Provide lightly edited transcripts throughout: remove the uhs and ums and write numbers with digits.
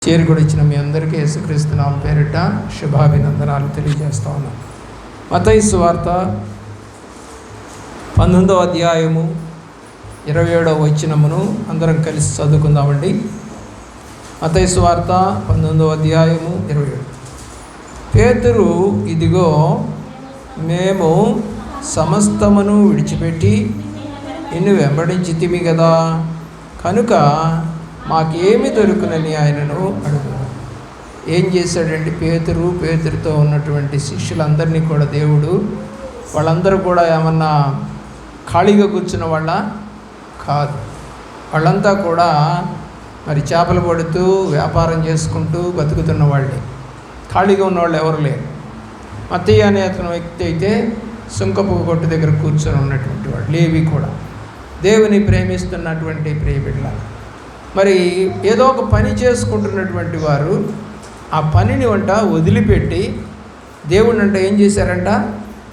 చేరుకుని వచ్చిన మీ అందరికీ యేసుక్రీస్తు నామమున పేరిట శుభాభినందనాలు తెలియజేస్తా ఉన్నాను. మత్తయి సువార్త 19వ అధ్యాయము 27వ వచనమును అందరం కలిసి చదువుకుందామండి. మత్తయి సువార్త 19వ అధ్యాయము 27. పేతురు, ఇదిగో మేము సమస్తమును విడిచిపెట్టి నిన్ను వెంబడించితిమి కదా, కనుక మాకేమి దొరుకునని ఆయనను అడుగుతాడు. ఏం చేశాడండి పేతురుతో ఉన్నటువంటి శిష్యులందరినీ కూడా దేవుడు, వాళ్ళందరూ కూడా ఏమన్నా ఖాళీగా కూర్చున్న వాళ్ళ కాదు. వాళ్ళంతా కూడా మరి చేపలు పడుతూ వ్యాపారం చేసుకుంటూ బతుకుతున్న వాళ్ళే, ఖాళీగా ఉన్నవాళ్ళు ఎవరు లేరు. మత్తయి అనే అతను వ్యక్తి అయితే సుంకపు కొట్టు దగ్గర కూర్చొని ఉన్నటువంటి వాడు. లేవి కూడా దేవుని ప్రేమిస్తున్నటువంటి ప్రియబిడ్డల, మరి ఏదో ఒక పని చేసుకుంటున్నటువంటి వారు ఆ పనిని వదిలిపెట్టి దేవుడిని ఏం చేశారంట?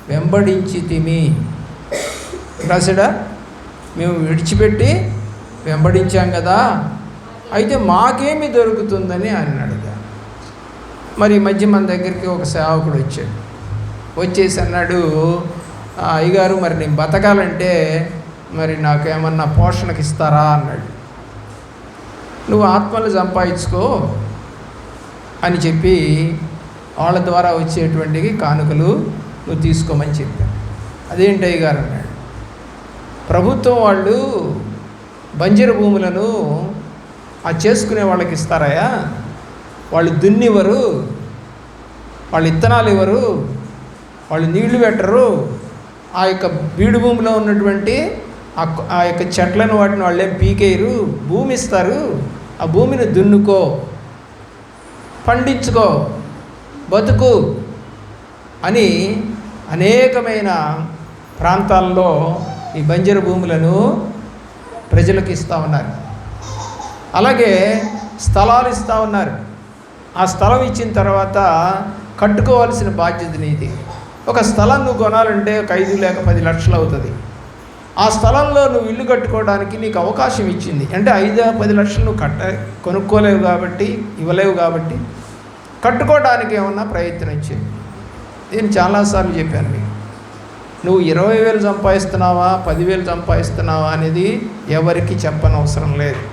వెంబడించితిమి రాసాడా? మేము విడిచిపెట్టి వెంబడించాం కదా, అయితే మాకేమి దొరుకుతుందని ఆయన అడిగారు. మరి ఈ మధ్య మన దగ్గరికి ఒక సేవకుడు వచ్చాడు. వచ్చేసి అన్నాడు, అయ్యగారు మరి నేను బతకాలంటే మరి నాకేమన్నా పోషణకి ఇస్తారా అన్నాడు. నువ్వు ఆత్మలు సంపాదించుకో అని చెప్పి వాళ్ళ ద్వారా వచ్చేటువంటి కానుకలు నువ్వు తీసుకోమని చెప్పాను. అదేంటి అయ్యగారు అన్నాడు, ప్రభుత్వం వాళ్ళు బంజరు భూములను చేసుకునే వాళ్ళకి ఇస్తారయ్యా, వాళ్ళు దున్నివ్వరు, వాళ్ళు ఇత్తనాలు ఇవ్వరు, వాళ్ళు నీళ్లు పెట్టరు, ఆ యొక్క బీడు భూమిలో ఉన్నటువంటి ఆ యొక్క చెట్లను వాటిని వాళ్ళేం పీకేయరు, భూమి ఇస్తారు, ఆ భూమిని దున్నుకో, పండించుకో, బతుకు అని అనేకమైన ప్రాంతాల్లో ఈ బంజరు భూములను ప్రజలకు ఇస్తూ ఉన్నారు. అలాగే స్థలాలు ఇస్తూ ఉన్నారు. ఆ స్థలం ఇచ్చిన తర్వాత కట్టుకోవాల్సిన బాధ్యత నీది. ఒక స్థలం నువ్వు కొనాలంటే ఒక 5 లేక 10 లక్షలు అవుతుంది. ఆ స్థలంలో నువ్వు ఇల్లు కట్టుకోవడానికి నీకు అవకాశం ఇచ్చింది. అంటే 5-10 లక్షలు నువ్వు కొనుక్కోలేవు కాబట్టి, ఇవ్వలేవు కాబట్టి కట్టుకోవడానికి ఏమన్నా ప్రయత్నం చేయి. నేను చాలాసార్లు చెప్పాను మీకు, నువ్వు 20,000 సంపాదిస్తున్నావా 10,000 సంపాదిస్తున్నావా అనేది ఎవరికి చెప్పనవసరం లేదు.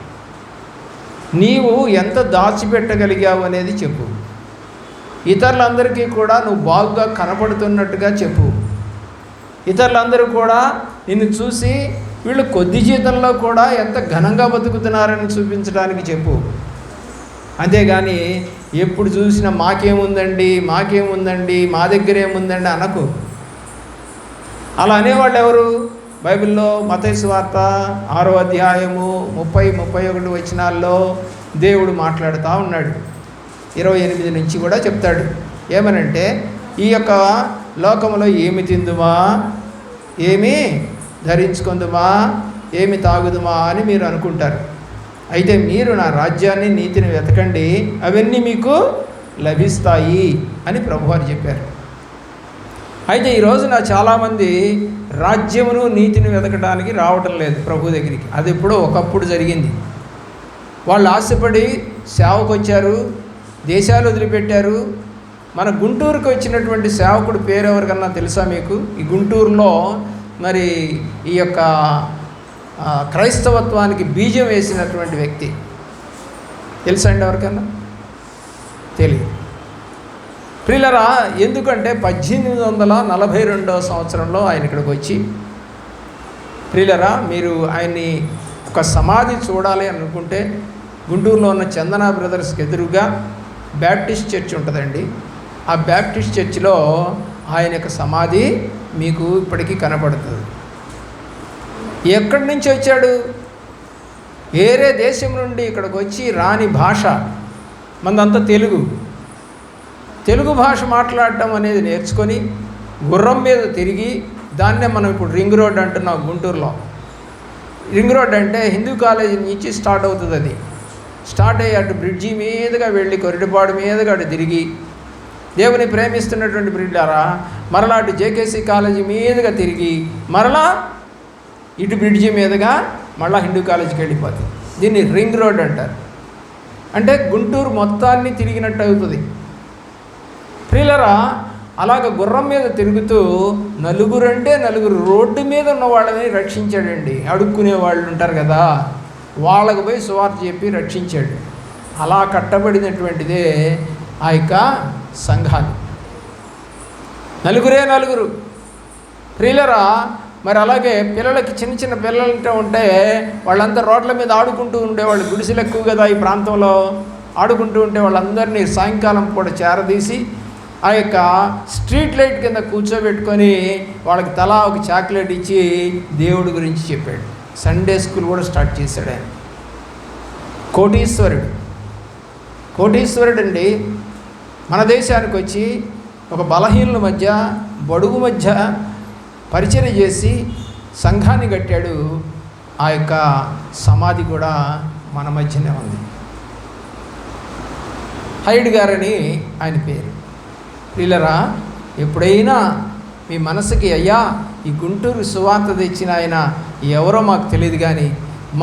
నీవు ఎంత దాచిపెట్టగలిగావు అనేది చెప్పు. ఇతరులందరికీ కూడా నువ్వు బాగుగా కనపడుతున్నట్టుగా చెప్పు. ఇతరులందరూ కూడా నిన్ను చూసి వీళ్ళు కొద్ది జీతంలో కూడా ఎంత ఘనంగా బతుకుతున్నారని చూపించడానికి చెప్పు. అంతేగాని ఎప్పుడు చూసినా మాకేముందండి మా దగ్గర ఏముందండి అనకు. అలా అనేవాళ్ళు ఎవరు? బైబిల్లో మత్తయి సువార్త 6వ అధ్యాయము 30-31 వచనాల్లో దేవుడు మాట్లాడుతూ ఉన్నాడు. 28 నుంచి కూడా చెప్తాడు. ఏమనంటే, ఈ యొక్క లోకంలో ఏమి తిందుమా, ఏమి ధరించుకుందుమా, ఏమి తాగుదుమా అని మీరు అనుకుంటారు. అయితే మీరు నా రాజ్యాన్ని నీతిని వెతకండి, అవన్నీ మీకు లభిస్తాయి అని ప్రభువారు చెప్పారు. అయితే ఈ రోజున చాలామంది రాజ్యమును నీతిని వెతకడానికి రావటం లేదు ప్రభు దగ్గరికి. అది ఎప్పుడో ఒకప్పుడు జరిగింది. వాళ్ళు ఆశపడి సేవకు వచ్చారు, దేశాలు వదిలిపెట్టారు. మన గుంటూరుకు వచ్చినటువంటి సేవకుడు పేరు ఎవరికన్నా తెలుసా మీకు? ఈ గుంటూరులో మరి ఈ యొక్క క్రైస్తవత్వానికి బీజం వేసినటువంటి వ్యక్తి తెలుసా అండి ఎవరికన్నా? తెలియదు. ప్రియులరా, ఎందుకంటే 1842వ సంవత్సరంలో ఆయన ఇక్కడికి వచ్చి, ప్రియులరా మీరు ఆయన్ని ఒక సమాధి చూడాలి అనుకుంటే గుంటూరులో ఉన్న చందన బ్రదర్స్కి ఎదురుగా బ్యాప్టిస్ట్ చర్చ్ ఉంటుందండి. ఆ బ్యాప్టిస్ట్ చర్చిలో ఆయన యొక్క సమాధి మీకు ఇప్పటికీ కనపడుతుంది. ఎక్కడి నుంచి వచ్చాడు? వేరే దేశం నుండి ఇక్కడికి వచ్చి రాని భాష, మనదంతా తెలుగు భాష మాట్లాడటం అనేది నేర్చుకొని గుర్రం మీద తిరిగి, దాన్నే మనం ఇప్పుడు రింగ్ రోడ్ అంటున్నాం గుంటూరులో. రింగ్ రోడ్ అంటే హిందూ కాలేజీ నుంచి స్టార్ట్ అవుతుంది. అది స్టార్ట్ అయ్యి అటు బ్రిడ్జి మీదుగా వెళ్ళి కొరిటిపాడు మీదుగా అటు తిరిగి, దేవుని ప్రేమిస్తున్నటువంటి బ్రిడ్జారా మరలా అటు జేకేసీ కాలేజీ మీదుగా తిరిగి మరలా ఇటు బ్రిడ్జి మీదుగా మళ్ళీ హిందూ కాలేజీకి వెళ్ళిపోతుంది. దీన్ని రింగ్ రోడ్ అంటారు. అంటే గుంటూరు మొత్తాన్ని తిరిగినట్టు అవుతుంది. ప్రియులరా, అలాగ గుర్రం మీద తిరుగుతూ నలుగురు రోడ్డు మీద ఉన్న వాళ్ళని రక్షించాడండి. అడుక్కునే వాళ్ళు ఉంటారు కదా, వాళ్ళకు పోయి సువార్త చెప్పి రక్షించాడు. అలా కట్టబడినటువంటిదే ఆ యొక్క సంఘాలు. నలుగురు ప్రియులరా. మరి అలాగే పిల్లలకి చిన్న పిల్లలు ఉంటే వాళ్ళంతా రోడ్ల మీద ఆడుకుంటూ ఉండేవాళ్ళు. గుడిసెలు ఎక్కువ కదా ఈ ప్రాంతంలో. ఆడుకుంటూ ఉంటే వాళ్ళందరినీ సాయంకాలం కూడా చేరదీసి ఆ యొక్క స్ట్రీట్ లైట్ కింద కూర్చోబెట్టుకొని వాళ్ళకి తలా ఒక చాక్లెట్ ఇచ్చి దేవుడి గురించి చెప్పాడు. సండే స్కూల్ కూడా స్టార్ట్ చేశాడు ఆయన. కోటీశ్వరుడు అండి. మన దేశానికి వచ్చి ఒక బలహీనుల మధ్య బడుగు మధ్య పరిచయం చేసి సంఘాన్ని కట్టాడు. ఆ యొక్క సమాధి కూడా మన మధ్యనే ఉంది. హైడ్ గారని ఆయన పేరు. ప్రియులరా, ఎప్పుడైనా మీ మనసుకి అయ్యా ఈ గుంటూరు సువార్త తెచ్చిన ఆయన ఎవరో మాకు తెలియదు, కానీ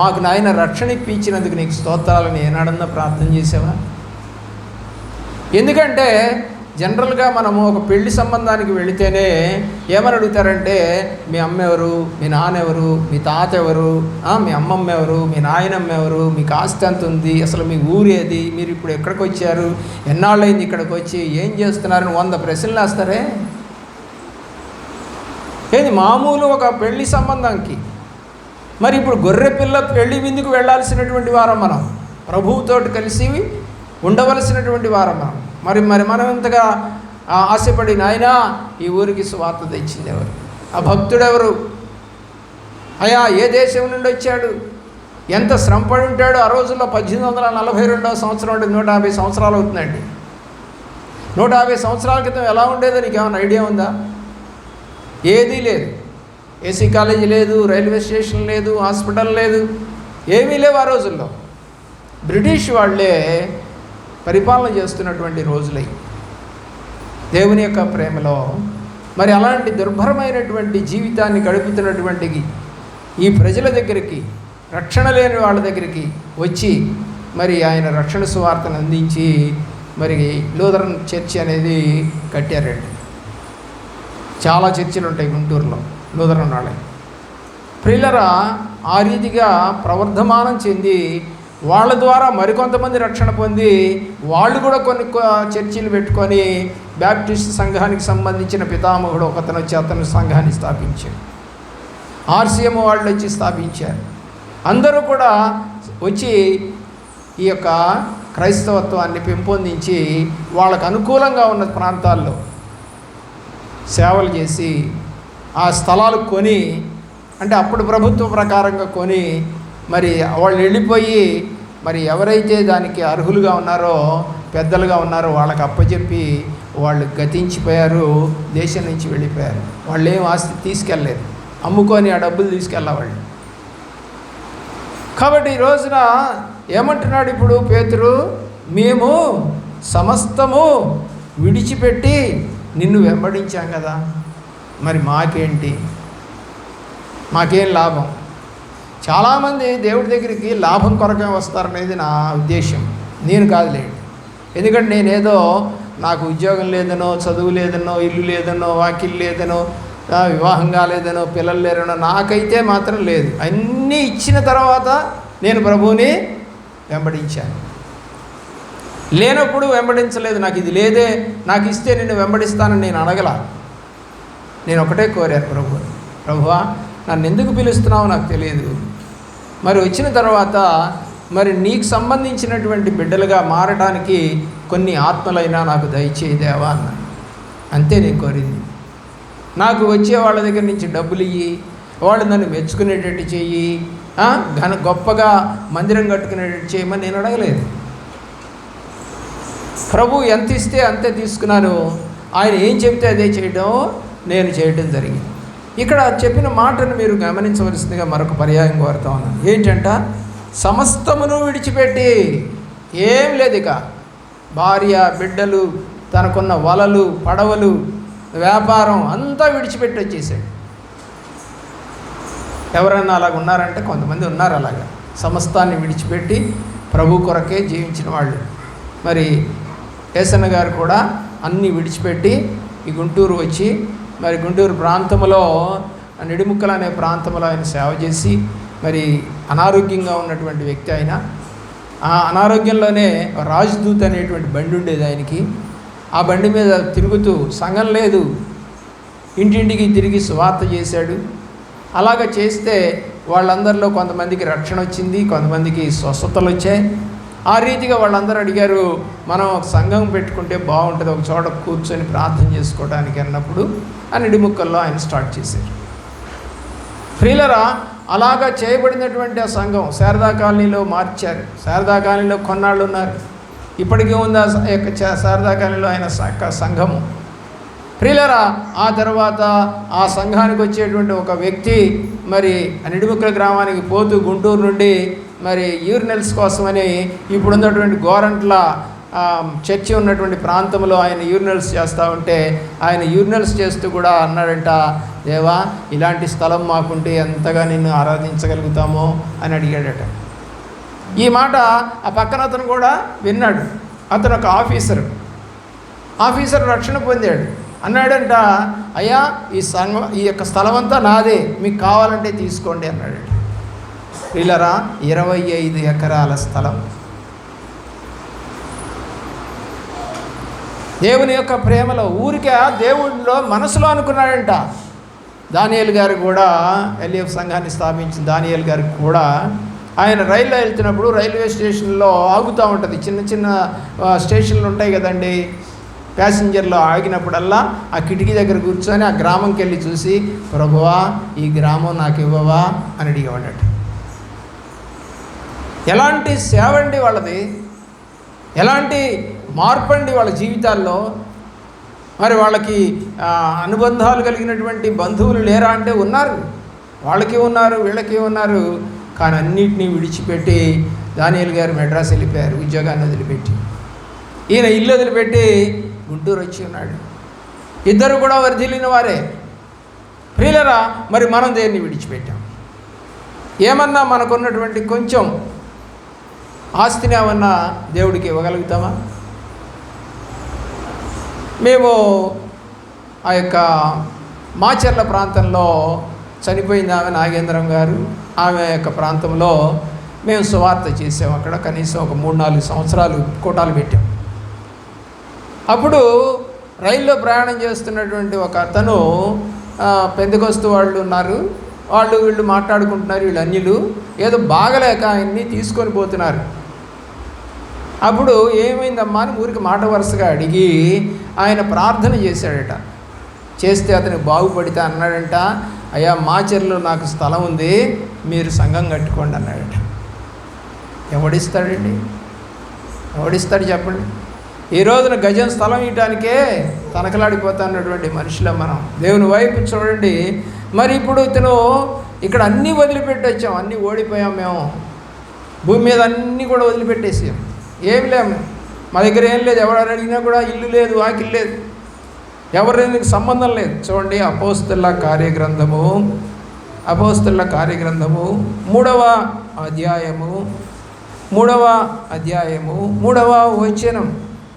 మాకు నాయన రక్షణ ఇప్పించినందుకు నీకు స్తోత్రాలని ఏనాడన్నా ప్రార్థన చేసావా? ఎందుకంటే జనరల్గా మనము ఒక పెళ్లి సంబంధానికి వెళితేనే ఏమని అడుగుతారంటే, మీ అమ్మ ఎవరు, మీ నాన్న ఎవరు, మీ తాత ఎవరు, మీ అమ్మమ్మ ఎవరు, మీ నాయనమ్మ ఎవరు, మీకు ఆస్తి ఎంత ఉంది, అసలు మీ ఊరు ఏది, మీరు ఇప్పుడు ఎక్కడికి వచ్చారు, ఎన్నాళ్ళైంది ఇక్కడికి వచ్చి, ఏం చేస్తున్నారని 100 ప్రశ్నలు వేస్తారే. ఏది మామూలు ఒక పెళ్లి సంబంధానికి. మరి ఇప్పుడు గొర్రె పిల్ల పెళ్లి విందుకు వెళ్ళాల్సినటువంటి వారం మనం, ప్రభువుతో కలిసి ఉండవలసినటువంటి వారం మనం. మరి మనం ఎంతగా ఆశపడి నాయనా ఈ ఊరికి సువార్త తెచ్చింది ఎవరు, ఆ భక్తుడెవరు, అయ్యా ఏ దేశం నుండి వచ్చాడు, ఎంత శ్రమపడి ఉంటాడు. ఆ రోజుల్లో 1842వ సంవత్సరం అంటే 150 సంవత్సరాలు అవుతుందండి. 150 సంవత్సరాల క్రితం ఎలా ఉండేదో నీకు ఏమైనా ఐడియా ఉందా? ఏదీ లేదు. ఏసీ కాలేజీ లేదు, రైల్వే స్టేషన్ లేదు, హాస్పిటల్ లేదు, ఏమీ లేవు ఆ రోజుల్లో. బ్రిటిష్ వాళ్ళే పరిపాలన చేస్తున్నటువంటి రోజులై దేవుని యొక్క ప్రేమలో మరి అలాంటి దుర్భరమైనటువంటి జీవితాన్ని గడుపుతున్నటువంటి ఈ ప్రజల దగ్గరికి, రక్షణ లేని వాళ్ళ దగ్గరికి వచ్చి మరి ఆయన రక్షణ సువార్తను అందించి మరి లూథరన్ చర్చ్ అనేది కట్టారండి. చాలా చర్చిలు ఉంటాయి గుంటూరులో లూథరన్ వాళ్ళే. ప్రియులరా, ఆ రీతిగా ప్రవర్ధమానం చెంది వాళ్ళ ద్వారా మరికొంతమంది రక్షణ పొంది వాళ్ళు కూడా కొన్ని చర్చిలు పెట్టుకొని బ్యాప్టిస్ట్ సంఘానికి సంబంధించిన పితామహుడు ఒకతను వచ్చి అతను సంఘాన్ని స్థాపించాడు. ఆర్సీఎం వాళ్ళు వచ్చి స్థాపించారు. అందరూ కూడా వచ్చి ఈ యొక్క క్రైస్తవత్వాన్ని పెంపొందించి వాళ్ళకు అనుకూలంగా ఉన్న ప్రాంతాల్లో సేవలు చేసి ఆ స్థలాలు కొని, అంటే అప్పుడు ప్రభుత్వ ప్రకారంగా కొని మరి వాళ్ళు వెళ్ళిపోయి మరి ఎవరైతే దానికి అర్హులుగా ఉన్నారో, పెద్దలుగా ఉన్నారో వాళ్ళకి అప్పచెప్పి వాళ్ళు గతించిపోయారు, దేశం నుంచి వెళ్ళిపోయారు. వాళ్ళు ఏం ఆస్తి తీసుకెళ్ళలేదు, అమ్ముకొని ఆ డబ్బులు తీసుకెళ్ళేవాళ్ళు. కాబట్టి ఈ రోజున ఏమంటున్నాడు ఇప్పుడు పేతురు, మేము సమస్తము విడిచిపెట్టి నిన్ను వెంబడించాం కదా, మరి మాకేంటి, మాకేం లాభం? చాలామంది దేవుడి దగ్గరికి లాభం కొరకే వస్తారనేది నా ఉద్దేశం, నేను కాదులేండి. ఎందుకంటే నేనేదో నాకు ఉద్యోగం లేదనో, చదువు లేదనో, ఇల్లు లేదనో, వాకిల్ లేదనో, వివాహం కాలేదనో, పిల్లలు లేరనో నాకైతే మాత్రం లేదు. అన్నీ ఇచ్చిన తర్వాత నేను ప్రభువుని వెంబడించాను. లేనప్పుడు వెంబడించలేదు. నాకు ఇది లేదే, నాకు ఇస్తే నిన్ను వెంబడిస్తానని నేను అడగల. నేను ఒకటే కోరాను, ప్రభువా నన్ను ఎందుకు పిలుస్తున్నావో నాకు తెలియదు, మరి వచ్చిన తర్వాత మరి నీకు సంబంధించినటువంటి బిడ్డలుగా మారడానికి కొన్ని ఆత్మలైనా నాకు దయచేయదేవా అన్న. అంతే నేను కోరింది. నాకు వచ్చే వాళ్ళ దగ్గర నుంచి డబ్బులు ఇయ్యి, వాళ్ళు నన్ను మెచ్చుకునేటట్టు చెయ్యి, గొప్పగా మందిరం కట్టుకునేటట్టు చేయమని నేను అడగలేదు. ప్రభు ఎంత ఇస్తే అంతే తీసుకున్నాను. ఆయన ఏం చెప్తే అదే చేయడం నేను చేయడం జరిగింది. ఇక్కడ చెప్పిన మాటను మీరు గమనించవలసిందిగా మరొక పర్యాయం కోరుతా ఉన్నాను. ఏంటంట, సమస్తమును విడిచిపెట్టి, ఏం లేదు ఇక, భార్య, బిడ్డలు, తనకున్న వలలు, పడవలు, వ్యాపారం అంతా విడిచిపెట్టి వచ్చేసాడు. ఎవరన్నా అలాగ ఉన్నారంటే కొంతమంది ఉన్నారు. అలాగా సమస్తాన్ని విడిచిపెట్టి ప్రభు కొరకే జీవించిన వాళ్ళు. మరి ఏసన్న గారు కూడా అన్నీ విడిచిపెట్టి ఈ గుంటూరు వచ్చి మరి గుంటూరు ప్రాంతంలో నిడిముక్కలు అనే ప్రాంతంలో ఆయన సేవ చేసి మరి అనారోగ్యంగా ఉన్నటువంటి వ్యక్తి ఆయన. ఆ అనారోగ్యంలోనే రాజదూత అనేటువంటి బండి ఉండేది ఆయనకి. ఆ బండి మీద తిరుగుతూ సంఘం లేదు, ఇంటింటికి తిరిగి సువార్త చేశాడు. అలాగ చేస్తే వాళ్ళందరిలో కొంతమందికి రక్షణ వచ్చింది, కొంతమందికి స్వస్థతలు వచ్చాయి. ఆ రీతిగా వాళ్ళందరూ అడిగారు, మనం ఒక సంఘం పెట్టుకుంటే బాగుంటుంది, ఒక చోట కూర్చొని ప్రార్థన చేసుకోవడానికి అన్నప్పుడు ఆ నిడిముక్కల్లో ఆయన స్టార్ట్ చేశారు. ప్రియులరా, అలాగా చేయబడినటువంటి ఆ సంఘం శారదా కాలనీలో మార్చారు. శారదా కాలనీలో కొన్నాళ్ళు ఉన్నారు. ఇప్పటికీ ఉంది ఆ యొక్క శారదా కాలనీలో ఆయన సంఘము. ప్రియులరా, ఆ తర్వాత ఆ సంఘానికి వచ్చేటువంటి ఒక వ్యక్తి మరి నిడిముక్కల గ్రామానికి పోతూ గుంటూరు నుండి మరి యూరినల్స్ కోసమని ఇప్పుడున్నటువంటి గోరంట్ల చర్చి ఉన్నటువంటి ప్రాంతంలో ఆయన యూరినల్స్ చేస్తూ ఉంటే ఆయన యూరినల్స్ చేస్తూ కూడా అన్నాడంట, దేవా ఇలాంటి స్థలం మాకుంటే ఎంతగా నిన్ను ఆరాధించగలుగుతామో అని అడిగాడట. ఈ మాట ఆ పక్కన అతను కూడా విన్నాడు. అతను ఒక ఆఫీసర్ రక్షణ పొందాడు. అన్నాడంట, అయ్యా ఈ యొక్క స్థలం అంతా నాదే, మీకు కావాలంటే తీసుకోండి అన్నాడు. ప్రియులరా, 25 ఎకరాల స్థలం. దేవుని యొక్క ప్రేమలో ఊరికే దేవుడిలో మనసులో అనుకున్నాడంట. దానియేలు గారు కూడా ఎల్ఎఫ్ సంఘాన్ని స్థాపించిన దానియేలు గారికి కూడా ఆయన రైల్లో వెళ్తున్నప్పుడు రైల్వే స్టేషన్లో ఆగుతూ ఉంటుంది. చిన్న చిన్న స్టేషన్లు ఉంటాయి కదండి. ప్యాసింజర్లో ఆగినప్పుడల్లా ఆ కిటికీ దగ్గర కూర్చొని ఆ గ్రామంకి వెళ్ళి చూసి, ప్రభువా ఈ గ్రామం నాకు ఇవ్వవా అని అడిగేవాడట. ఎలాంటి సేవ అండి వాళ్ళది, ఎలాంటి మార్పు అండి వాళ్ళ జీవితాల్లో. మరి వాళ్ళకి అనుబంధాలు కలిగినటువంటి బంధువులు లేరా అంటే ఉన్నారు, వాళ్ళకి ఉన్నారు, వీళ్ళకి ఉన్నారు. కానీ అన్నిటినీ విడిచిపెట్టి దానియేలు గారు మెడ్రాస్ వెళ్ళిపోయారు, ఉద్యోగాన్ని వదిలిపెట్టి. ఈయన ఇల్లు వదిలిపెట్టి గుంటూరు వచ్చి ఉన్నాడు. ఇద్దరు కూడా వర్ధిల్లిన వారే. ప్రియులరా, మరి మనం దేన్ని విడిచిపెట్టాం? ఏమన్నా మనకున్నటువంటి కొంచెం ఆస్తిని ఏమన్నా దేవుడికి ఇవ్వగలుగుతామా? మేము ఆ యొక్క మాచర్ల ప్రాంతంలో చనిపోయింది ఆమె నాగేంద్రం గారు. ఆమె యొక్క ప్రాంతంలో మేము సువార్త చేసాం. అక్కడ కనీసం ఒక 3-4 సంవత్సరాలు కోటాలు పెట్టాం. అప్పుడు రైల్లో ప్రయాణం చేస్తున్నటువంటి ఒక అతను, పెందెకొస్తు వాళ్ళు ఉన్నారు, వీళ్ళు మాట్లాడుకుంటున్నారు. వీళ్ళు అన్యులు ఏదో బాగలేక ఆయన్ని తీసుకొని పోతున్నారు. అప్పుడు ఏమైందమ్మా అని ఊరికి మాట వరుసగా అడిగి ఆయన ప్రార్థన చేశాడట. చేస్తే అతనికి బాగుపడితే అన్నాడంట, అయ్యా మాచర్లో నాకు స్థలం ఉంది, మీరు సంఘం కట్టుకోండి అన్నాడట. ఎవడిస్తాడండి? ఎవడిస్తాడు చెప్పండి? ఈ రోజున గజం స్థలం ఇవ్వటానికే తనకలాడిపోతున్నటువంటి మనుషులం మనం. దేవుని వైపు చూడండి. మరి ఇప్పుడు ఇతను ఇక్కడ అన్నీ వదిలిపెట్టి వచ్చాం, అన్నీ ఓడిపోయాం. మేము భూమి మీద అన్నీ కూడా వదిలిపెట్టేసాం, ఏమి లేము. మా దగ్గర ఏం లేదు. ఎవరు అడిగినా కూడా ఇల్లు లేదు, వాకిల్ లేదు, ఎవరికి సంబంధం లేదు. చూడండి, అపోస్తలుల కార్యగ్రంథము 3వ అధ్యాయము 3వ వచనం.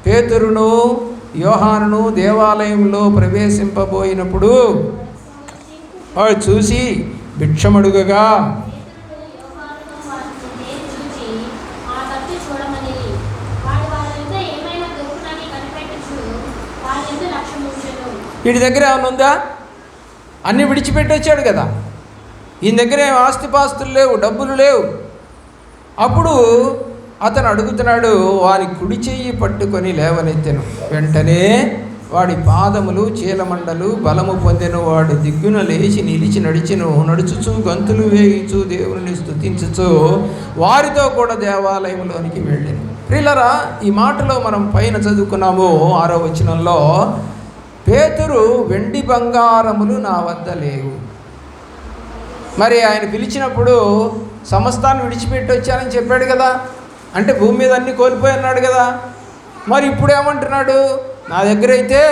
పేతురును యోహానును దేవాలయంలో ప్రవేశింపబోయినప్పుడు వాడు చూసి భిక్షమడుగగా వీడి దగ్గర ఏమైనా ఉందా? అన్నీ విడిచిపెట్టి వచ్చాడు కదా. ఈయన దగ్గర ఏం ఆస్తిపాస్తులు లేవు, డబ్బులు లేవు. అప్పుడు అతను అడుగుతున్నాడు, వాని కుడి చెయ్యి పట్టుకొని లేవనెత్తెను. వెంటనే వాడి పాదములు చీలమండలు బలము పొందెను. వాడు దిగ్గున లేచి నిలిచి నడుచుచు గంతులు వేయించు దేవుని స్తుతించుచు వారితో కూడా దేవాలయంలోనికి వెళ్ళాను. ప్రియులరా, ఈ మాటలో మనం పైన చదువుకున్నాము 6వ వచనంలో, పేతురు వెండి బంగారములు నా వద్ద లేవు. మరి ఆయన పిలిచినప్పుడు సమస్తాన్ని విడిచిపెట్టి వచ్చానని చెప్పాడు కదా. అంటే భూమి మీద అన్నీ కోల్పోయి అన్నాడు కదా. మరి ఇప్పుడు ఏమంటున్నాడు? నా దగ్గర అయితే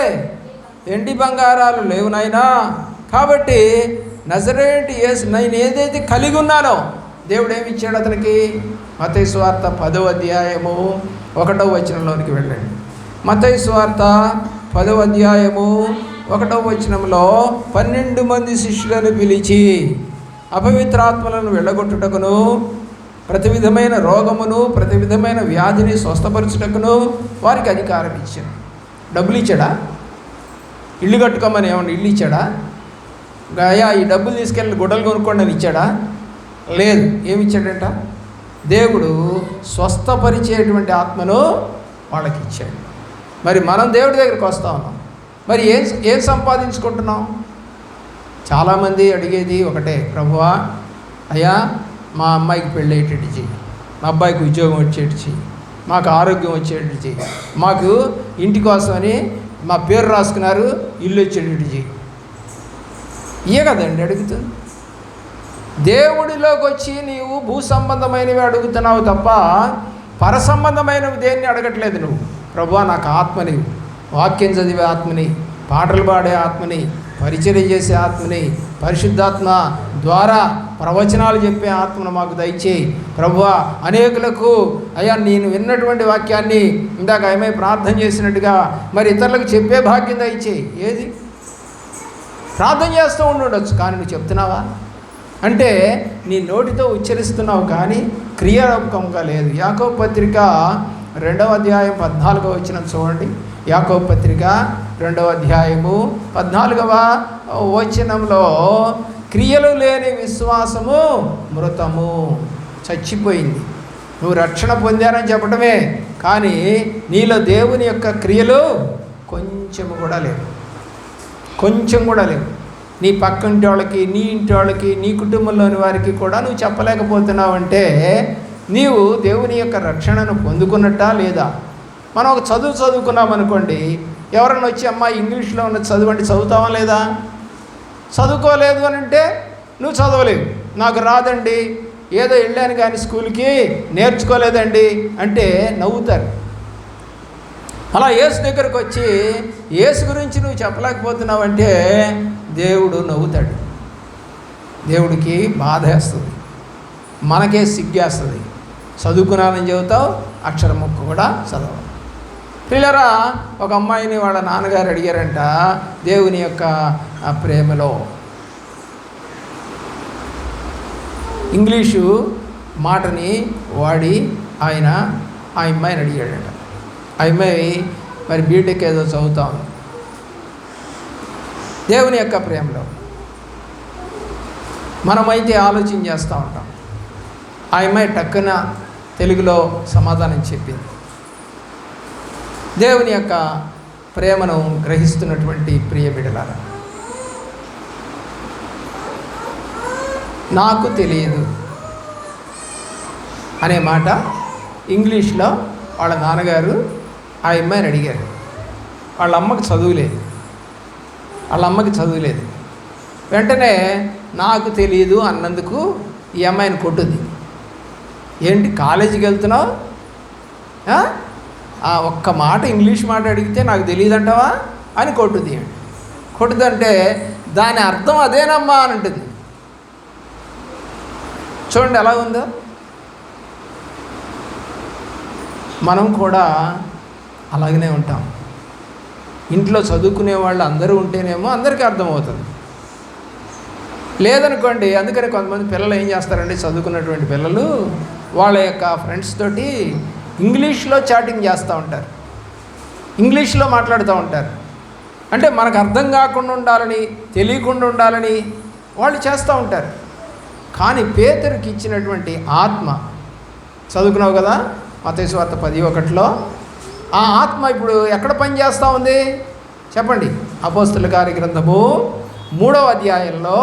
వెండి బంగారాలు లేవు నాయనా, కాబట్టి నజరేయుడైన యేసు నేను ఏదైతే కలిగి ఉన్నానో దేవుడు ఏమి ఇచ్చాడు అతనికి? మత్తయి సువార్త 10వ అధ్యాయము 1వ వచనంలోనికి వెళ్ళండి. మత్తయి సువార్త 10వ అధ్యాయము 1వ వచనంలో 12 మంది శిష్యులను పిలిచి అపవిత్రాత్మలను వెళ్ళగొట్టుటకును, ప్రతి విధమైన రోగమును, ప్రతి విధమైన వ్యాధిని స్వస్థపరచుటకును వారికి అధికారం ఇచ్చాడు. డబ్బులు ఇచ్చాడా? ఇల్లు కట్టుకోమని ఏమన్నా ఇల్లు ఇచ్చాడా? అయ్యా ఈ డబ్బులు తీసుకెళ్ళి గుడ్డలు కొనుక్కోండి అని ఇచ్చాడా? లేదు. ఏమి ఇచ్చాడంట? దేవుడు స్వస్థపరిచేటువంటి ఆత్మను వాళ్ళకి ఇచ్చాడు. మరి మనం దేవుడి దగ్గరికి వస్తా ఉన్నాం, మరి ఏం సంపాదించుకుంటున్నాం? చాలామంది అడిగేది ఒకటే, ప్రభువా అయ్యా మా అమ్మాయికి పెళ్ళేటట్టు చెయ్యి, మా అబ్బాయికి ఉద్యోగం వచ్చేట్టు చెయ్యి, మాకు ఆరోగ్యం వచ్చేటట్టు చెయ్యి, మాకు ఇంటి కోసమని మా పేరు రాసుకున్నారు ఇల్లు వచ్చేటట్టు చెయ్యి. ఇయే కదండి అడుగుతుంది. దేవుడిలోకి వచ్చి నీవు భూ సంబంధమైనవి అడుగుతున్నావు తప్ప పర సంబంధమైనవి దేన్ని అడగట్లేదు నువ్వు. ప్రభువా నాకు ఆత్మని, వాక్యం చదివే ఆత్మని, పాటలు పాడే ఆత్మని, పరిచర్య చేసే ఆత్మని, పరిశుద్ధాత్మ ద్వారా ప్రవచనాలు చెప్పే ఆత్మను మాకు దయచేయి ప్రభువా. అనేకులకు అయ్యా నేను విన్నటువంటి వాక్యాన్ని ఇందాక ఏమై ప్రార్థన చేసినట్టుగా మరి ఇతరులకు చెప్పే భాగ్యం దయచేయి. ఏది ప్రార్థన చేస్తూ ఉండొచ్చు, కానీ నువ్వు చెప్తున్నావా అంటే నీ నోటితో ఉచ్చరిస్తున్నావు కానీ క్రియారూపకంగా లేదు. యాకోబు పత్రిక 2వ అధ్యాయం 14వ వచనం చూడండి. యాకోబు పత్రిక 2వ అధ్యాయము 14వ వచనంలో క్రియలు లేని విశ్వాసము మృతము, చచ్చిపోయింది. నువ్వు రక్షణ పొందానని చెప్పడమే కానీ నీలో దేవుని యొక్క క్రియలు కొంచెం కూడా లేవు, కొంచెం కూడా లేవు. నీ పక్కింటి వాళ్ళకి, నీ ఇంటి వాళ్ళకి, నీ కుటుంబంలోని వారికి కూడా నువ్వు చెప్పలేకపోతున్నావు అంటే నీవు దేవుని యొక్క రక్షణను పొందుకున్నట్టా లేదా? మనం ఒక చదువుకున్నాం అనుకోండి, ఎవరన్నా వచ్చి అమ్మాయి ఇంగ్లీష్లో ఉన్న చదువు అంటే చదువుతావా లేదా? చదువుకోలేదు అని అంటే నువ్వు చదవలేవు. నాకు రాదండి, ఏదో వెళ్ళాను కానీ స్కూల్కి నేర్చుకోలేదండి అంటే నవ్వుతారు. అలా యేసు దగ్గరకు వచ్చి యేసు గురించి నువ్వు చెప్పలేకపోతున్నావు అంటే దేవుడు నవ్వుతాడు. దేవుడికి బాధ వేస్తుంది, మనకే సిగ్గేస్తుంది. చదువుకున్నానని చెబుతావు, అక్షరం ముక్క కూడా చదవవు. పిల్లరా, ఒక అమ్మాయిని వాళ్ళ నాన్నగారు అడిగారంట దేవుని యొక్క ప్రేమలో. ఇంగ్లీషు మాటని వాడి ఆయన ఆ అమ్మాయిని అడిగాడంట. ఆ అమ్మాయి మరి బీటెక్ ఏదో చదువుతా ఉంది. దేవుని యొక్క ప్రేమలో మనమైతే ఆలోచన చేస్తూ ఉంటాం. ఆ అమ్మాయి టక్కున తెలుగులో సమాధానం చెప్పింది. దేవుని యొక్క ప్రేమను గ్రహిస్తున్నటువంటి ప్రియ బిడ్డలారా, నాకు తెలియదు అనే మాట ఇంగ్లీష్లో వాళ్ళ నాన్నగారు ఆ అమ్మాయిని అడిగారు. వాళ్ళ అమ్మకి చదువులేదు. వెంటనే నాకు తెలియదు అన్నందుకు ఈ అమ్మాయిని కొట్టుద్ది. ఏంటి కాలేజీకి వెళ్తున్నావు, ఒక్క మాట ఇంగ్లీష్ మాట అడిగితే నాకు తెలియదు అంటావా అని కొట్టుద్ది. కొట్టుదంటే దాని అర్థం అదేనమ్మా అని ఉంటుంది. చూడండి ఎలా ఉందో. మనం కూడా అలాగనే ఉంటాం. ఇంట్లో చదువుకునే వాళ్ళు అందరూ ఉంటేనేమో అందరికీ అర్థమవుతుంది. లేదనుకోండి, అందుకని కొంతమంది పిల్లలు ఏం చేస్తారండి, చదువుకున్నటువంటి పిల్లలు వాళ్ళ యొక్క ఫ్రెండ్స్ తోటి ఇంగ్లీష్లో చాటింగ్ చేస్తూ ఉంటారు, ఇంగ్లీష్లో మాట్లాడుతూ ఉంటారు. అంటే మనకు అర్థం కాకుండా ఉండాలని, తెలియకుండా ఉండాలని వాళ్ళు చేస్తూ ఉంటారు. కానీ పేతురుకి ఇచ్చినటువంటి ఆత్మ, చదువుకున్నావు కదా మత్తయి సువార్త 10:1లో, ఆ ఆత్మ ఇప్పుడు ఎక్కడ పనిచేస్తూ ఉంది చెప్పండి. అపోస్తలుల కార్య గ్రంథము 3వ అధ్యాయంలో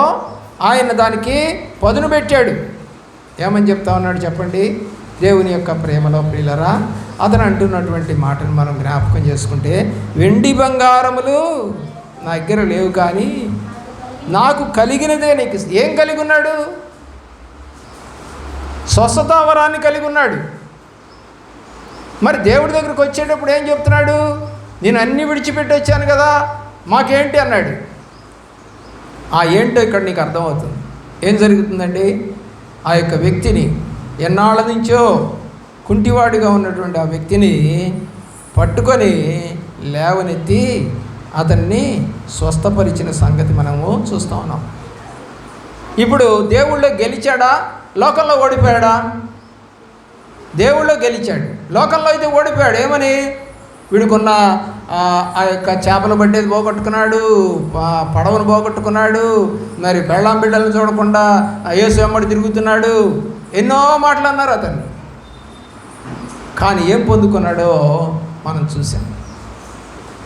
ఆయన దానికి పదును పెట్టాడు. ఏమని చెప్తా ఉన్నాడు చెప్పండి. దేవుని యొక్క ప్రేమలో ప్రియులరా, అతను అంటున్నటువంటి మాటను మనం జ్ఞాపకం చేసుకుంటే, వెండి బంగారములు నా దగ్గర లేవు కానీ నాకు కలిగినదే నీకు. ఏం కలిగి ఉన్నాడు? స్వస్థతావరాన్ని కలిగి ఉన్నాడు. మరి దేవుడి దగ్గరికి వచ్చేటప్పుడు ఏం చెప్తున్నాడు? నేను అన్నీ విడిచిపెట్టి వచ్చాను కదా, మాకేంటి అన్నాడు. ఆ ఏంటో ఇక్కడ నీకు అర్థమవుతుంది. ఏం జరుగుతుందండి? ఆ యొక్క వ్యక్తిని, ఎన్నాళ్ళ నుంచో కుంటివాడిగా ఉన్నటువంటి ఆ వ్యక్తిని పట్టుకొని లేవనెత్తి అతన్ని స్వస్థపరిచిన సంగతి మనము చూస్తూ ఉన్నాం. ఇప్పుడు దేవుళ్ళో గెలిచాడా, లోకంలో ఓడిపోయాడా? దేవుళ్ళో గెలిచాడు, లోకంలో అయితే ఓడిపోయాడు. ఏమని? వీడికున్న ఆ యొక్క చేపలు పట్టేది పోగొట్టుకున్నాడు, పడవను పోగొట్టుకున్నాడు, మరి పెళ్ళాం బిడ్డలను చూడకుండా యేసు వెంబడి తిరుగుతున్నాడు, ఎన్నో మాటలు అన్నారు అతన్ని. కానీ ఏం పొందుకున్నాడో మనం చూసాం.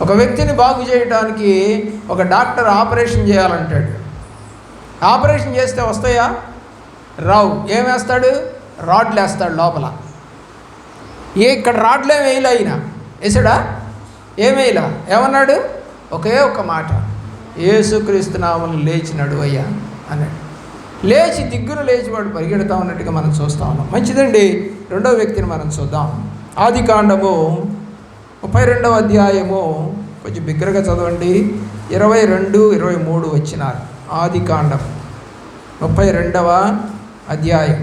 ఒక వ్యక్తిని బాగు చేయడానికి ఒక డాక్టర్ ఆపరేషన్ చేయాలంటాడు. ఆపరేషన్ చేస్తే వస్తాయా? రావు. ఏం వేస్తాడు? రాడ్లు వేస్తాడు లోపల. ఇక్కడ రాడ్లు ఏం వేయలే, అయినా వేసాడా? ఏమేలా? ఏమన్నాడు? ఒకే ఒక మాట, యేసుక్రీస్తు నామమున లేచి నడువయ్యా అన్నాడు. లేచి దిగ్గును లేచి వాడు పరిగెడతా ఉన్నట్టుగా మనం చూస్తూ ఉన్నాం. మంచిదండి. రెండవ వ్యక్తిని మనం చూద్దాం. ఆదికాండము 32వ అధ్యాయము, కొంచెం బిగ్గరగా చదవండి, 22, 23 వచ్చినారు. ఆదికాండం 32వ అధ్యాయం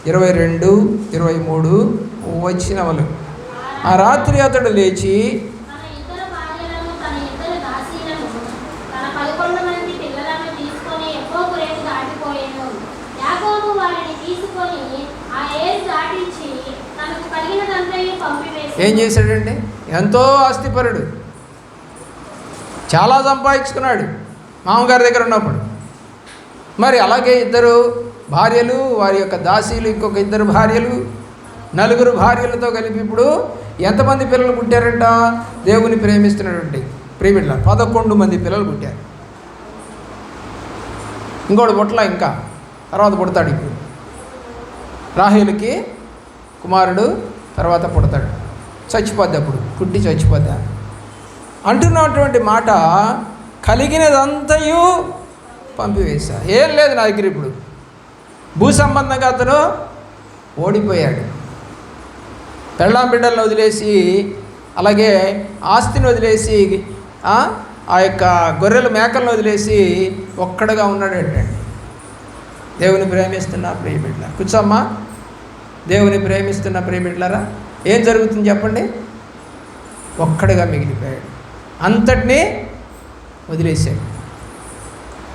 22, 23 వచ్చినవలు. ఆ రాత్రి అతడు లేచి ఏం చేశాడండి? ఎంతో ఆస్తిపరుడు, చాలా సంపాదించుకున్నాడు మామగారి దగ్గర ఉన్నప్పుడు. మరి అలాగే ఇద్దరు భార్యలు, వారి యొక్క దాసీలు, ఇంకొక ఇద్దరు భార్యలు, 4 భార్యలతో కలిపి ఇప్పుడు ఎంతమంది పిల్లలు పుట్టారంట? దేవుని ప్రేమిస్తున్నటువంటి ప్రియబిడ్డల 11 మంది పిల్లలు పుట్టారు. ఇంకోటి పుట్టలా, ఇంకా తర్వాత పుడతాడు. ఇప్పుడు రాహేలుకి కుమారుడు తర్వాత పుడతాడు. చచ్చిపోద్ది, అప్పుడు పుట్టి చచ్చిపోద్దా అంటున్నటువంటి మాట, కలిగినదంతయు పంపివేశా. ఏం లేదు నా దగ్గర. ఇప్పుడు భూ సంబంధంగా అతను ఓడిపోయాడు. పెళ్ళాం బిడ్డలను వదిలేసి, అలాగే ఆస్తిని వదిలేసి, ఆ యొక్క గొర్రెలు మేకలను వదిలేసి ఒక్కడుగా ఉన్నాడు. ఏంటండి? దేవుని ప్రేమిస్తున్న ప్రియబిడ్డల కూర్చోమ్మా. దేవుని ప్రేమిస్తున్న ప్రియబిడ్డలారా, ఏం జరుగుతుంది చెప్పండి? ఒక్కడుగా మిగిలిపోయాడు. అంతటినీ వదిలేశాడు.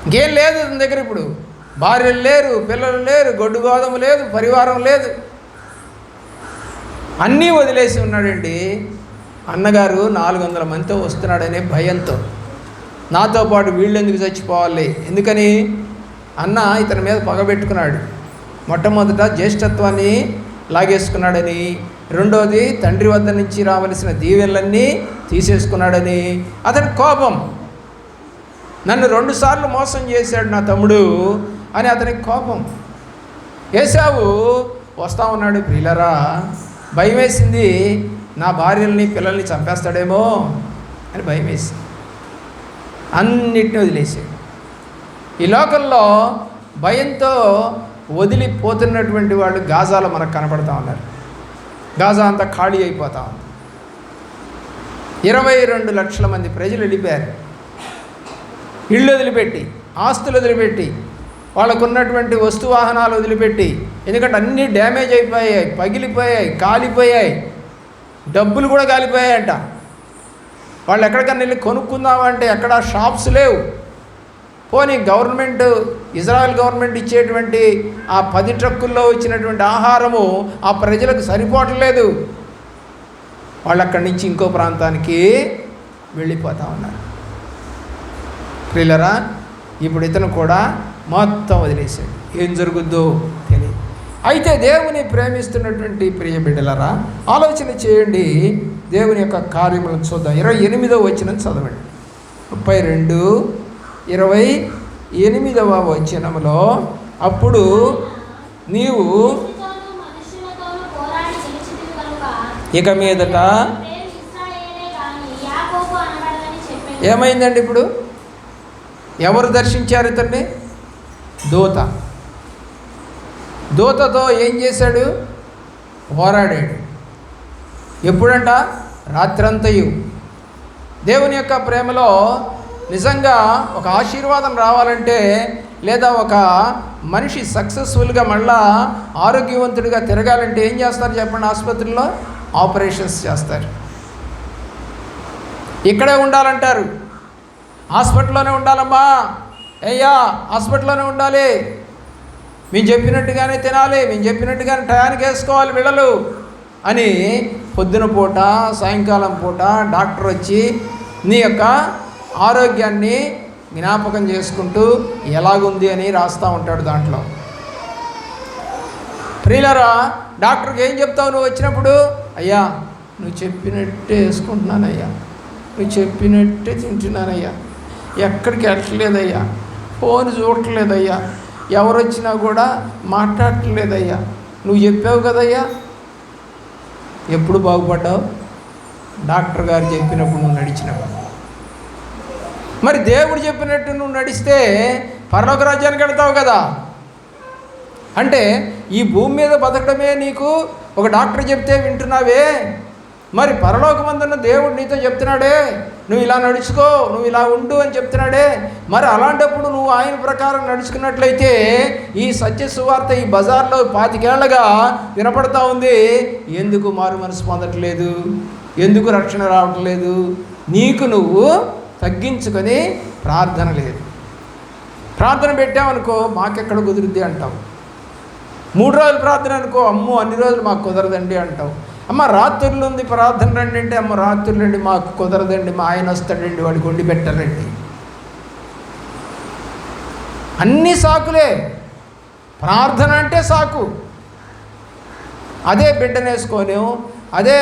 ఇంకేం లేదు అతని దగ్గర. ఇప్పుడు భార్యలు లేరు, పిల్లలు లేరు, గొడ్డు గోధుమ లేదు, పరివారం లేదు, అన్నీ వదిలేసి ఉన్నాడండి. అన్నగారు 400 మందితో వస్తున్నాడనే భయంతో, నాతో పాటు వీళ్ళు ఎందుకు చచ్చిపోవాలి, ఎందుకని అన్న ఇతని మీద పగబెట్టుకున్నాడు. మొట్టమొదట జ్యేష్ఠత్వాన్ని లాగేసుకున్నాడని, రెండోది తండ్రి వద్ద నుంచి రావలసిన దీవెనలన్నీ తీసేసుకున్నాడని అతని కోపం. నన్ను 2 సార్లు మోసం చేశాడు నా తమ్ముడు అని అతనికి కోపం. ఏశావు వస్తూ ఉన్నాడు. ప్రియులరా, భయం వేసింది, నా భార్యల్ని పిల్లల్ని చంపేస్తాడేమో అని భయం వేసింది. అన్నిటిని వదిలేసాడు. ఈ లోకంలో భయంతో వదిలిపోతున్నటువంటి వాళ్ళు గాజాలో మనకు కనపడతా ఉన్నారు. గాజా అంతా ఖాళీ అయిపోతా ఉంది. 22 లక్షల మంది ప్రజలు వెళ్ళిపోయారు. ఇళ్ళు వదిలిపెట్టి, ఆస్తులు వదిలిపెట్టి, వాళ్ళకున్నటువంటి వస్తు వాహనాలు వదిలిపెట్టి, ఎందుకంటే అన్నీ డ్యామేజ్ అయిపోయాయి, పగిలిపోయాయి, కాలిపోయాయి, డబ్బులు కూడా కాలిపోయాయంట. వాళ్ళు ఎక్కడికన్నా వెళ్ళి కొనుక్కుందామంటే ఎక్కడ షాప్స్ లేవు. పోనీ గవర్నమెంట్, ఇజ్రాయెల్ గవర్నమెంట్ ఇచ్చేటువంటి ఆ 10 ట్రక్కుల్లో వచ్చినటువంటి ఆహారము ఆ ప్రజలకు సరిపోవట్లేదు. వాళ్ళు అక్కడి నుంచి ఇంకో ప్రాంతానికి వెళ్ళిపోతూ ఉన్నారు. ప్రియులరా, ఇప్పుడు ఇతను కూడా మొత్తం వదిలేశాడు. ఏం జరుగుద్దో తెలియదు. అయితే దేవుని ప్రేమిస్తున్నటువంటి ప్రియ బిడ్డలరా, ఆలోచన చేయండి. దేవుని యొక్క కార్యములను చూద్దాం. 28వ వచనం చదవండి. 32, 28వ వచనములో, అప్పుడు నీవు ఇక మీదట ఏమైందండి? ఇప్పుడు ఎవరు దర్శించారు ఇతన్ని? దూత. దూతతో ఏం చేశాడు? పోరాడాడు. ఎప్పుడంట? రాత్రంతయు. దేవుని యొక్క ప్రేమలో నిజంగా ఒక ఆశీర్వాదం రావాలంటే లేదా ఒక మనిషి సక్సెస్ఫుల్గా మళ్ళా ఆరోగ్యవంతుడిగా తిరగాలంటే ఏం చేస్తారు చెప్పండి? ఆసుపత్రిలో ఆపరేషన్స్ చేస్తారు. ఇక్కడే ఉండాలంటారు, హాస్పిటల్లోనే ఉండాలమ్మా, అయ్యా హాస్పిటల్లోనే ఉండాలి, మేము చెప్పినట్టుగానే తినాలి, మేము చెప్పినట్టుగానే టయానికి వేసుకోవాలి బిళ్ళలు అని పొద్దున పూట సాయంకాలం పూట డాక్టర్ వచ్చి నీ యొక్క ఆరోగ్యాన్ని జ్ఞాపకం చేసుకుంటూ ఎలాగుంది అని రాస్తూ ఉంటాడు దాంట్లో. ప్రియులరా, డాక్టర్కి ఏం చెప్తావు నువ్వు వచ్చినప్పుడు? అయ్యా నువ్వు చెప్పినట్టే వేసుకుంటున్నానయ్యా, నువ్వు చెప్పినట్టే తింటున్నానయ్యా, ఎక్కడికి వెళ్ళట్లేదయ్యా, ఫోన్ చూడట్లేదయ్యా, ఎవరు వచ్చినా కూడా మాట్లాడట్లేదయ్యా, నువ్వు చెప్పావు కదయ్యా. ఎప్పుడు బాగుపడ్డావు? డాక్టర్ గారు చెప్పినప్పుడు నువ్వు నడిచినప్పుడు. మరి దేవుడు చెప్పినట్టు నువ్వు నడిస్తే పరలోక రాజ్యానికి వెళ్తావు కదా. అంటే ఈ భూమి మీద బతకడమే నీకు ఒక డాక్టర్ చెప్తే వింటున్నావే, మరి పరలోకమందున్న దేవుడు నీతో చెప్తున్నాడే, నువ్వు ఇలా నడుచుకో, నువ్వు ఇలా ఉండు అని చెప్తున్నాడే. మరి అలాంటప్పుడు నువ్వు ఆయన ప్రకారం నడుచుకున్నట్లయితే ఈ సత్య సువార్త ఈ బజార్లో 25 ఏళ్లుగా వినపడతా ఉంది, ఎందుకు మారు మనసు పొందట్లేదు, ఎందుకు రక్షణ రావట్లేదు? నీకు నువ్వు తగ్గించుకొని ప్రార్థన లేదు. ప్రార్థన పెట్టామనుకో మాకెక్కడ కుదురుద్ది అంటావు. 3 రోజులు ప్రార్థన అనుకో, అమ్మో అన్ని రోజులు మాకు కుదరదండి అంటావు. అమ్మ రాత్రులు ఉంది ప్రార్థన రండి అంటే, అమ్మ రాత్రులు రండి మాకు కుదరదండి, మా ఆయన వస్తాడండి వాడికి వండి పెట్టాలండి. అన్నీ సాకులే. ప్రార్థన అంటే సాకు. అదే బిడ్డను వేసుకోను, అదే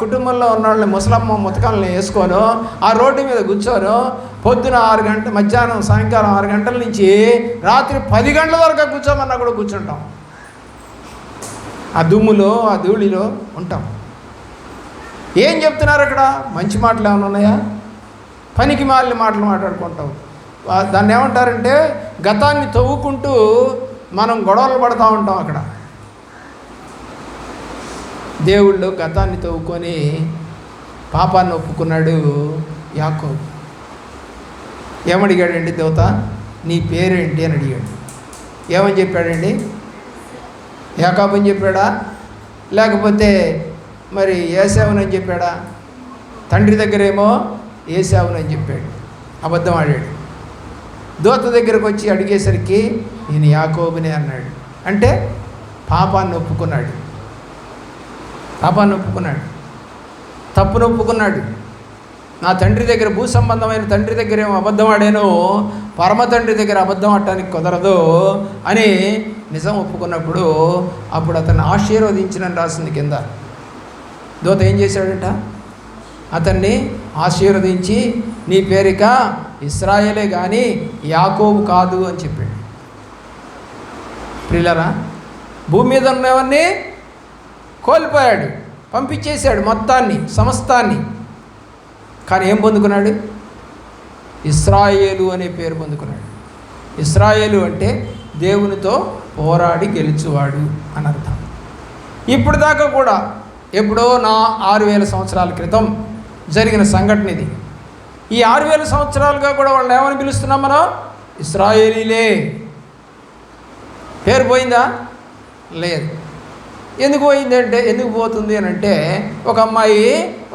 కుటుంబంలో ఉన్న వాళ్ళని ముసలమ్మ ముతకాలను వేసుకోను, ఆ రోడ్డు మీద కూర్చోను, పొద్దున 6 గంటల మధ్యాహ్నం సాయంకాలం 6 గంటల నుంచి రాత్రి 10 గంటల వరకు కూర్చోమన్నా కూడా కూర్చుంటాం. ఆ దుమ్ములో ఆ ధూళిలో ఉంటాం. ఏం చెప్తున్నారు అక్కడ? మంచి మాటలు ఏమైనా ఉన్నాయా? పనికి మాలిన మాటలు మాట్లాడుకుంటాం. దాన్ని ఏమంటారంటే గతాన్ని తవ్వుకుంటూ మనం గొడవలు పడుతూ ఉంటాం. అక్కడ దేవుళ్ళు గతాన్ని తవ్వుకొని పాపాన్ని ఒప్పుకున్నాడు యాకోబు. ఏమడిగాడండి దేవత? నీ పేరేంటి అని అడిగాడు. ఏమని చెప్పాడండి? యాకోబు అని చెప్పాడా, లేకపోతే మరి ఏశావునని చెప్పాడా? తండ్రి దగ్గరేమో ఏశావునని చెప్పాడు, అబద్ధం ఆడాడు. దూత దగ్గరకు వచ్చి అడిగేసరికి నేను యాకోబునే అన్నాడు. అంటే పాపాన్ని ఒప్పుకున్నాడు, పాపాన్ని ఒప్పుకున్నాడు, తప్పును ఒప్పుకున్నాడు. నా తండ్రి దగ్గర భూ సంబంధమైన తండ్రి దగ్గర ఏమో అబద్ధం ఆడాను, పరమ తండ్రి దగ్గర అబద్ధం ఆడటానికి కుదరదు అని నిజం ఒప్పుకున్నప్పుడు అప్పుడు అతన్ని ఆశీర్వదించినని రాసింది కింద. దూత ఏం చేశాడంట? అతన్ని ఆశీర్వదించి నీ పేరిక ఇశ్రాయేలే కానీ యాకోబు కాదు అని చెప్పాడు. ప్రియులారా, భూమి మీద ఉన్నవన్నీ కోల్పోయాడు, పంపించేశాడు మొత్తాన్ని, సమస్తాన్ని. కానీ ఏం పొందుకున్నాడు? ఇశ్రాయేలు అనే పేరు పొందుకున్నాడు. ఇశ్రాయేలు అంటే దేవునితో పోరాడి గెలుచువాడు అని అర్థం. ఇప్పుడు దాకా కూడా ఎప్పుడో 6000 సంవత్సరాల క్రితం జరిగిన సంఘటన ఇది. ఈ 6000 సంవత్సరాలుగా కూడా వాళ్ళని ఏమని పిలుస్తున్నాం మనం? ఇశ్రాయేలీలే. పేరు పోయిందా? లేదు. ఎందుకు పోయిందంటే, ఎందుకు పోతుంది అని అంటే, ఒక అమ్మాయి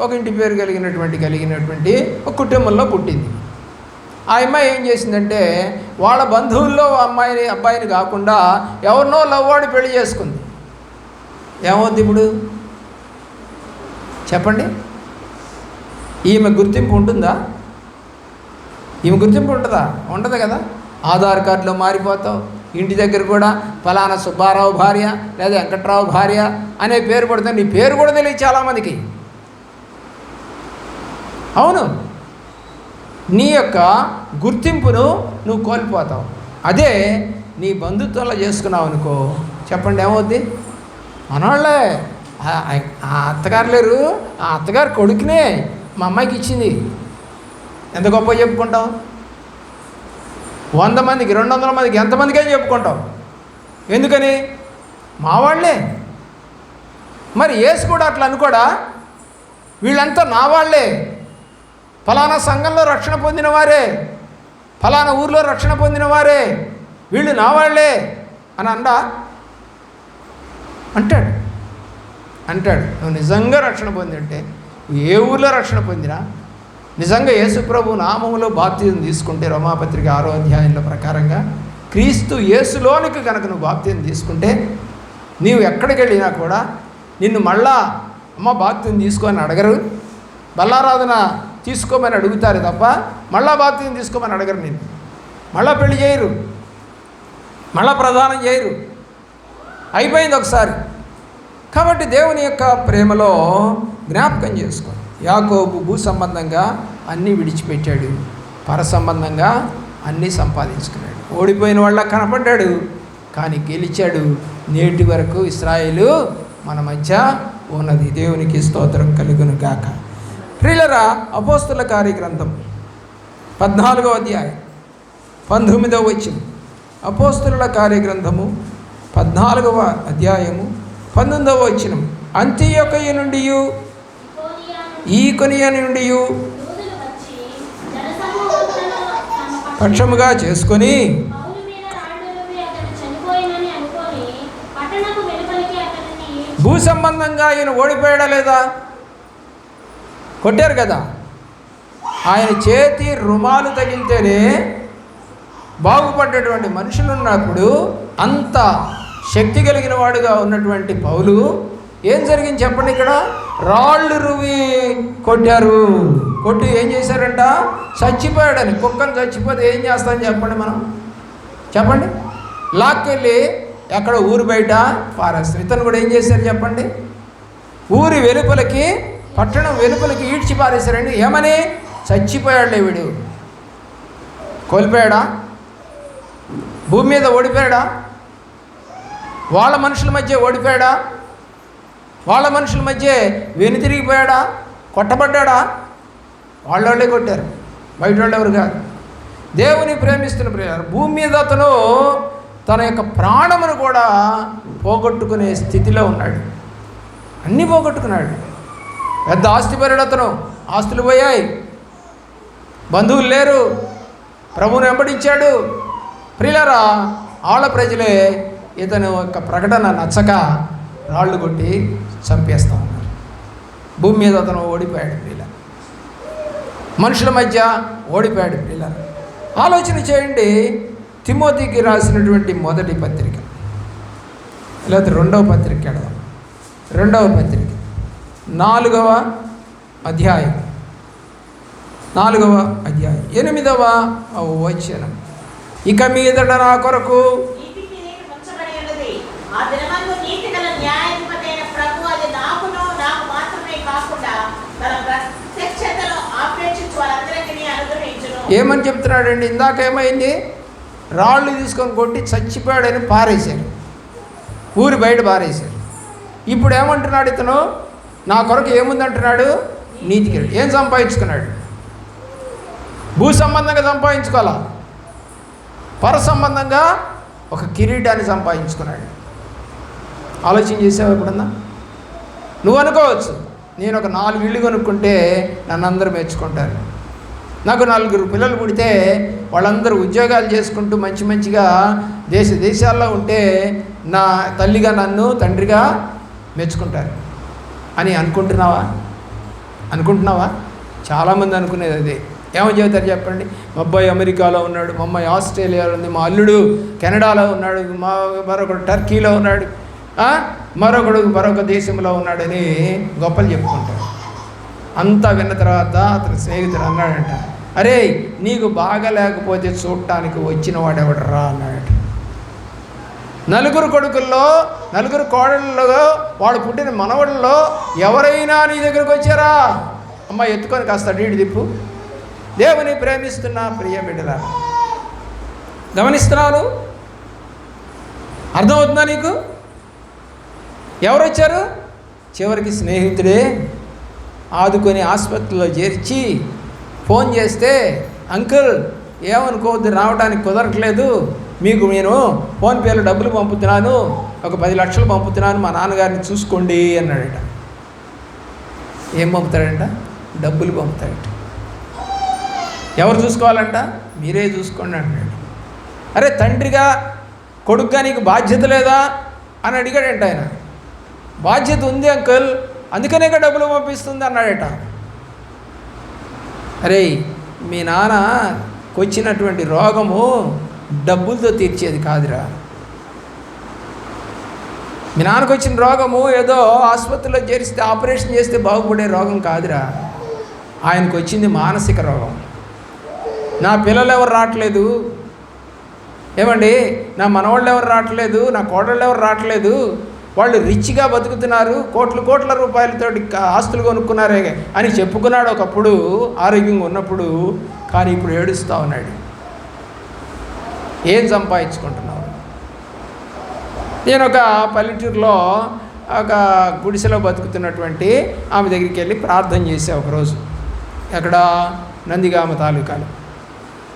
ఒక ఇంటి పేరు కలిగినటువంటి ఒక కుటుంబంలో పుట్టింది. ఆ అమ్మాయి ఏం చేసిందంటే వాళ్ళ బంధువుల్లో అబ్బాయిని కాకుండా ఎవరినో లవ్వాడి పెళ్లి చేసుకుంది. ఏమవుద్ది ఇప్పుడు చెప్పండి? ఈమె గుర్తింపు ఉంటుందా? ఈమె గుర్తింపు ఉంటుందా? ఉండదు కదా. ఆధార్ కార్డులో మారిపోతావు, ఇంటి దగ్గర కూడా ఫలానా సుబ్బారావు భార్య లేదా వెంకట్రావు భార్య అనే పేరు పడుతుంది. నీ పేరు కూడా తెలియదు చాలామందికి. అవును, నీ యొక్క గుర్తింపును నువ్వు కోల్పోతావు. అదే నీ బంధుత్వంలో చేసుకున్నావు అనుకో, చెప్పండి ఏమవుద్ది? మనవాళ్ళే, ఆ అత్తగారు లేరు, ఆ అత్తగారు కొడుకునే మా అమ్మాయికి ఇచ్చింది, ఎంత గొప్ప చెప్పుకుంటావు? 100 మందికి 200 మందికి ఎంతమందికి ఏం చెప్పుకుంటావు? ఎందుకని? మా వాళ్ళే. మరి యేసు కూడా అట్లా అనుకోడా? వీళ్ళంతా నా వాళ్ళే, ఫలానా సంఘంలో రక్షణ పొందిన వారే, ఫలానా ఊర్లో రక్షణ పొందిన వారే, వీళ్ళు నా వాళ్ళే అని అంటాడు. నువ్వు నిజంగా రక్షణ పొందింటే, ఏ ఊళ్ళో రక్షణ పొందినా, నిజంగా యేసుప్రభు నామములో బాప్తిజం తీసుకుంటే, రోమాపత్రిక 6వ అధ్యాయంలో ప్రకారంగా క్రీస్తు యేసులోనికి కనుక నువ్వు బాప్తిజం తీసుకుంటే, నీవు ఎక్కడికి వెళ్ళినా కూడా నిన్ను మళ్ళా బాప్తిజం తీసుకోమని అడగరు, బల్లారాధన తీసుకోమని అడుగుతారు తప్ప మళ్ళా బాప్తిజం తీసుకోమని అడగరు. నిన్ను మళ్ళా పెళ్లి చేయరు, మళ్ళా ప్రదానం చేయరు, అయిపోయింది ఒకసారి. కాబట్టి దేవుని యొక్క ప్రేమలో జ్ఞాపకం చేసుకో. యాకోబు భూ సంబంధంగా అన్నీ విడిచిపెట్టాడు, పర సంబంధంగా అన్నీ సంపాదించుకున్నాడు. ఓడిపోయిన వాళ్ళ కనపడ్డాడు, కానీ గెలిచాడు. నేటి వరకు ఇశ్రాయేలు మన మధ్య ఉన్నది. దేవునికి స్తోత్రం కలుగును గాక. ప్రియులారా, అపోస్తుల కార్యగ్రంథం 14వ అధ్యాయం 19వ వచనం. అపోస్తుల కార్యగ్రంథము 14వ అధ్యాయము 19వ వచనం. అంతియొకయ నుండి ఈకొనియ నుండి పక్షముగా చేసుకొని భూ సంబంధంగా ఆయన ఓడిపోయాడా లేదా? కొట్టారు కదా. ఆయన చేతి రుమాలు తగిలితేనే బాగుపడ్డటువంటి మనుషులు ఉన్నప్పుడు, అంత శక్తి కలిగిన వాడుగా ఉన్నటువంటి పౌలు ఏం జరిగింది చెప్పండి. ఇక్కడ రాళ్ళు రువి కొట్టారు. కొట్టి ఏం చేశారంట? చచ్చిపోయాడని. కుక్కను చచ్చిపోతే ఏం చేస్తామని చెప్పండి, మనం చెప్పండి. లాక్కెళ్ళి ఎక్కడ ఊరు బయట పారేస్తారు. ఇతను కూడా ఏం చేశారు చెప్పండి? ఊరి వెలుపలకి, పట్టణం వెలుపలకి ఈడ్చి పారేశారండి. ఏమని? చచ్చిపోయాడులే వీడు. కోల్పోయాడా? భూమి మీద ఓడిపోయాడా? వాళ్ళ మనుషుల మధ్య ఓడిపోయాడా? వాళ్ళ మనుషుల మధ్య వెనుతిరిగిపోయాడా? కొట్టబడ్డాడా? వాళ్ళే కొట్టారు, బయట వాళ్ళు ఎవరు కాదు. దేవుని ప్రేమిస్తున్న ప్రియులారా, భూమి మీద అతను తన యొక్క ప్రాణమును కూడా పోగొట్టుకునే స్థితిలో ఉన్నాడు. అన్నీ పోగొట్టుకున్నాడు. పెద్ద ఆస్తిపరుడు అతను. ఆస్తులు పోయాయి, బంధువులు లేరు, ప్రభువుని వెంబడించాడు. ప్రియులారా, ఆళ్ళ ప్రజలే ఇతను యొక్క ప్రకటన నచ్చక రాళ్ళు కొట్టి చంపేస్తూ ఉన్నారు. భూమి మీద అతను ఓడిపోయాడు. ప్రియుల మనుషుల మధ్య ఓడిపోయాడు. ప్రియుల ఆలోచన చేయండి. తిమోతికి రాసినటువంటి మొదటి పత్రిక, లేకపోతే రెండవ పత్రిక, 2వ పత్రిక 4వ అధ్యాయం 8వ వచనం. ఇక మీదట నా కొరకు ఏమని చెప్తున్నాడండి? ఇందాక ఏమైంది? రాళ్ళు తీసుకొని కొట్టి చచ్చిపోయాడని పారేశారు, ఊరి బయట పారేశారు. ఇప్పుడు ఏమంటున్నాడు ఇతను? నా కొరకు ఏముందంటున్నాడు? నీతి కిరీటం. ఏం సంపాదించుకున్నాడు? భూ సంబంధంగా సంపాదించుకోవాలా, పర సంబంధంగా ఒక కిరీటాన్ని సంపాదించుకున్నాడు. ఆలోచన చేసావు ఎప్పుడన్నా? నువ్వు అనుకోవచ్చు, నేను ఒక 4 ఇళ్ళు కొనుక్కుంటే నన్ను అందరూ మెచ్చుకుంటారు, నాకు 4 పిల్లలు పుడితే వాళ్ళందరూ ఉద్యోగాలు చేసుకుంటూ మంచి మంచిగా దేశాల్లో ఉంటే నా తల్లిగా నన్ను తండ్రిగా మెచ్చుకుంటారు అని అనుకుంటున్నావా? చాలామంది అనుకునేది అదే. ఏమని చెబుతారు చెప్పండి? మా అబ్బాయి అమెరికాలో ఉన్నాడు, మా అమ్మాయి ఆస్ట్రేలియాలో ఉంది, మా అల్లుడు కెనడాలో ఉన్నాడు, మరొకడు టర్కీలో ఉన్నాడు, మరొకడు మరొక దేశంలో ఉన్నాడని గొప్పలు చెప్పుకుంటాడు. అంతా విన్న తర్వాత అతని స్నేహితుడు అన్నాడంట, అరే నీకు బాగా లేకపోతే చూడటానికి వచ్చిన వాడెవడరా అన్నాడట. 4 కొడుకుల్లో 4 కోడళ్ళలో వాడు పుట్టిన మనవళ్ళలో ఎవరైనా నీ దగ్గరకు వచ్చారా? అమ్మ ఎత్తుకొని కాస్త డీడి తిప్పు. దేవుని ప్రేమిస్తున్న ప్రియ బిడ్డలారా, గమనిస్తున్నాను, అర్థమవుతుందా నీకు? ఎవరు వచ్చారు? చివరికి స్నేహితుడే ఆదుకొని ఆసుపత్రిలో చేర్చి ఫోన్ చేస్తే, అంకుల్ ఏమనుకోవద్దు, రావడానికి కుదరట్లేదు, మీకు నేను ఫోన్పేలో డబ్బులు పంపుతున్నాను, ఒక 10 లక్షలు పంపుతున్నాను, మా నాన్నగారిని చూసుకోండి అన్నాడట. ఏం పంపుతాడంట? డబ్బులు పంపుతాడట. ఎవరు చూసుకోవాలంట? మీరే చూసుకోండి అన్నాడు. అరే తండ్రిగా కొడుకుగా నీకు బాధ్యత లేదా అని అడిగాడంట ఆయన. బాధ్యత ఉంది అంకుల్, అందుకనే డబ్బులు పంపిస్తుంది అన్నాడట. అరే, మీ నాన్నకు వచ్చినటువంటి రోగము డబ్బులతో తీర్చేది కాదురా. మీ నాన్నకు వచ్చిన రోగము ఏదో ఆసుపత్రిలో చేరిస్తే ఆపరేషన్ చేస్తే బాగుపడే రోగం కాదురా. ఆయనకు వచ్చింది మానసిక రోగం. నా పిల్లలు ఎవరు రావట్లేదు, ఏమండి, నా మనవాళ్ళు ఎవరు రావట్లేదు, నా కోడళ్ళు ఎవరు రావట్లేదు, వాళ్ళు రిచ్గా బతుకుతున్నారు, కోట్ల రూపాయలతో ఆస్తులు కొనుక్కున్నారే అని చెప్పుకున్నాడు ఒకప్పుడు ఆరోగ్యంగా ఉన్నప్పుడు. కానీ ఇప్పుడు ఏడుస్తూ ఉన్నాడు. ఏం సంపాదించుకుంటున్నావు? నేను ఒక పల్లెటూరులో ఒక గుడిసెలో బతుకుతున్నటువంటి ఆమె దగ్గరికి వెళ్ళి ప్రార్థన చేసా ఒకరోజు. ఎక్కడ? నందిగామ తాలూకాలో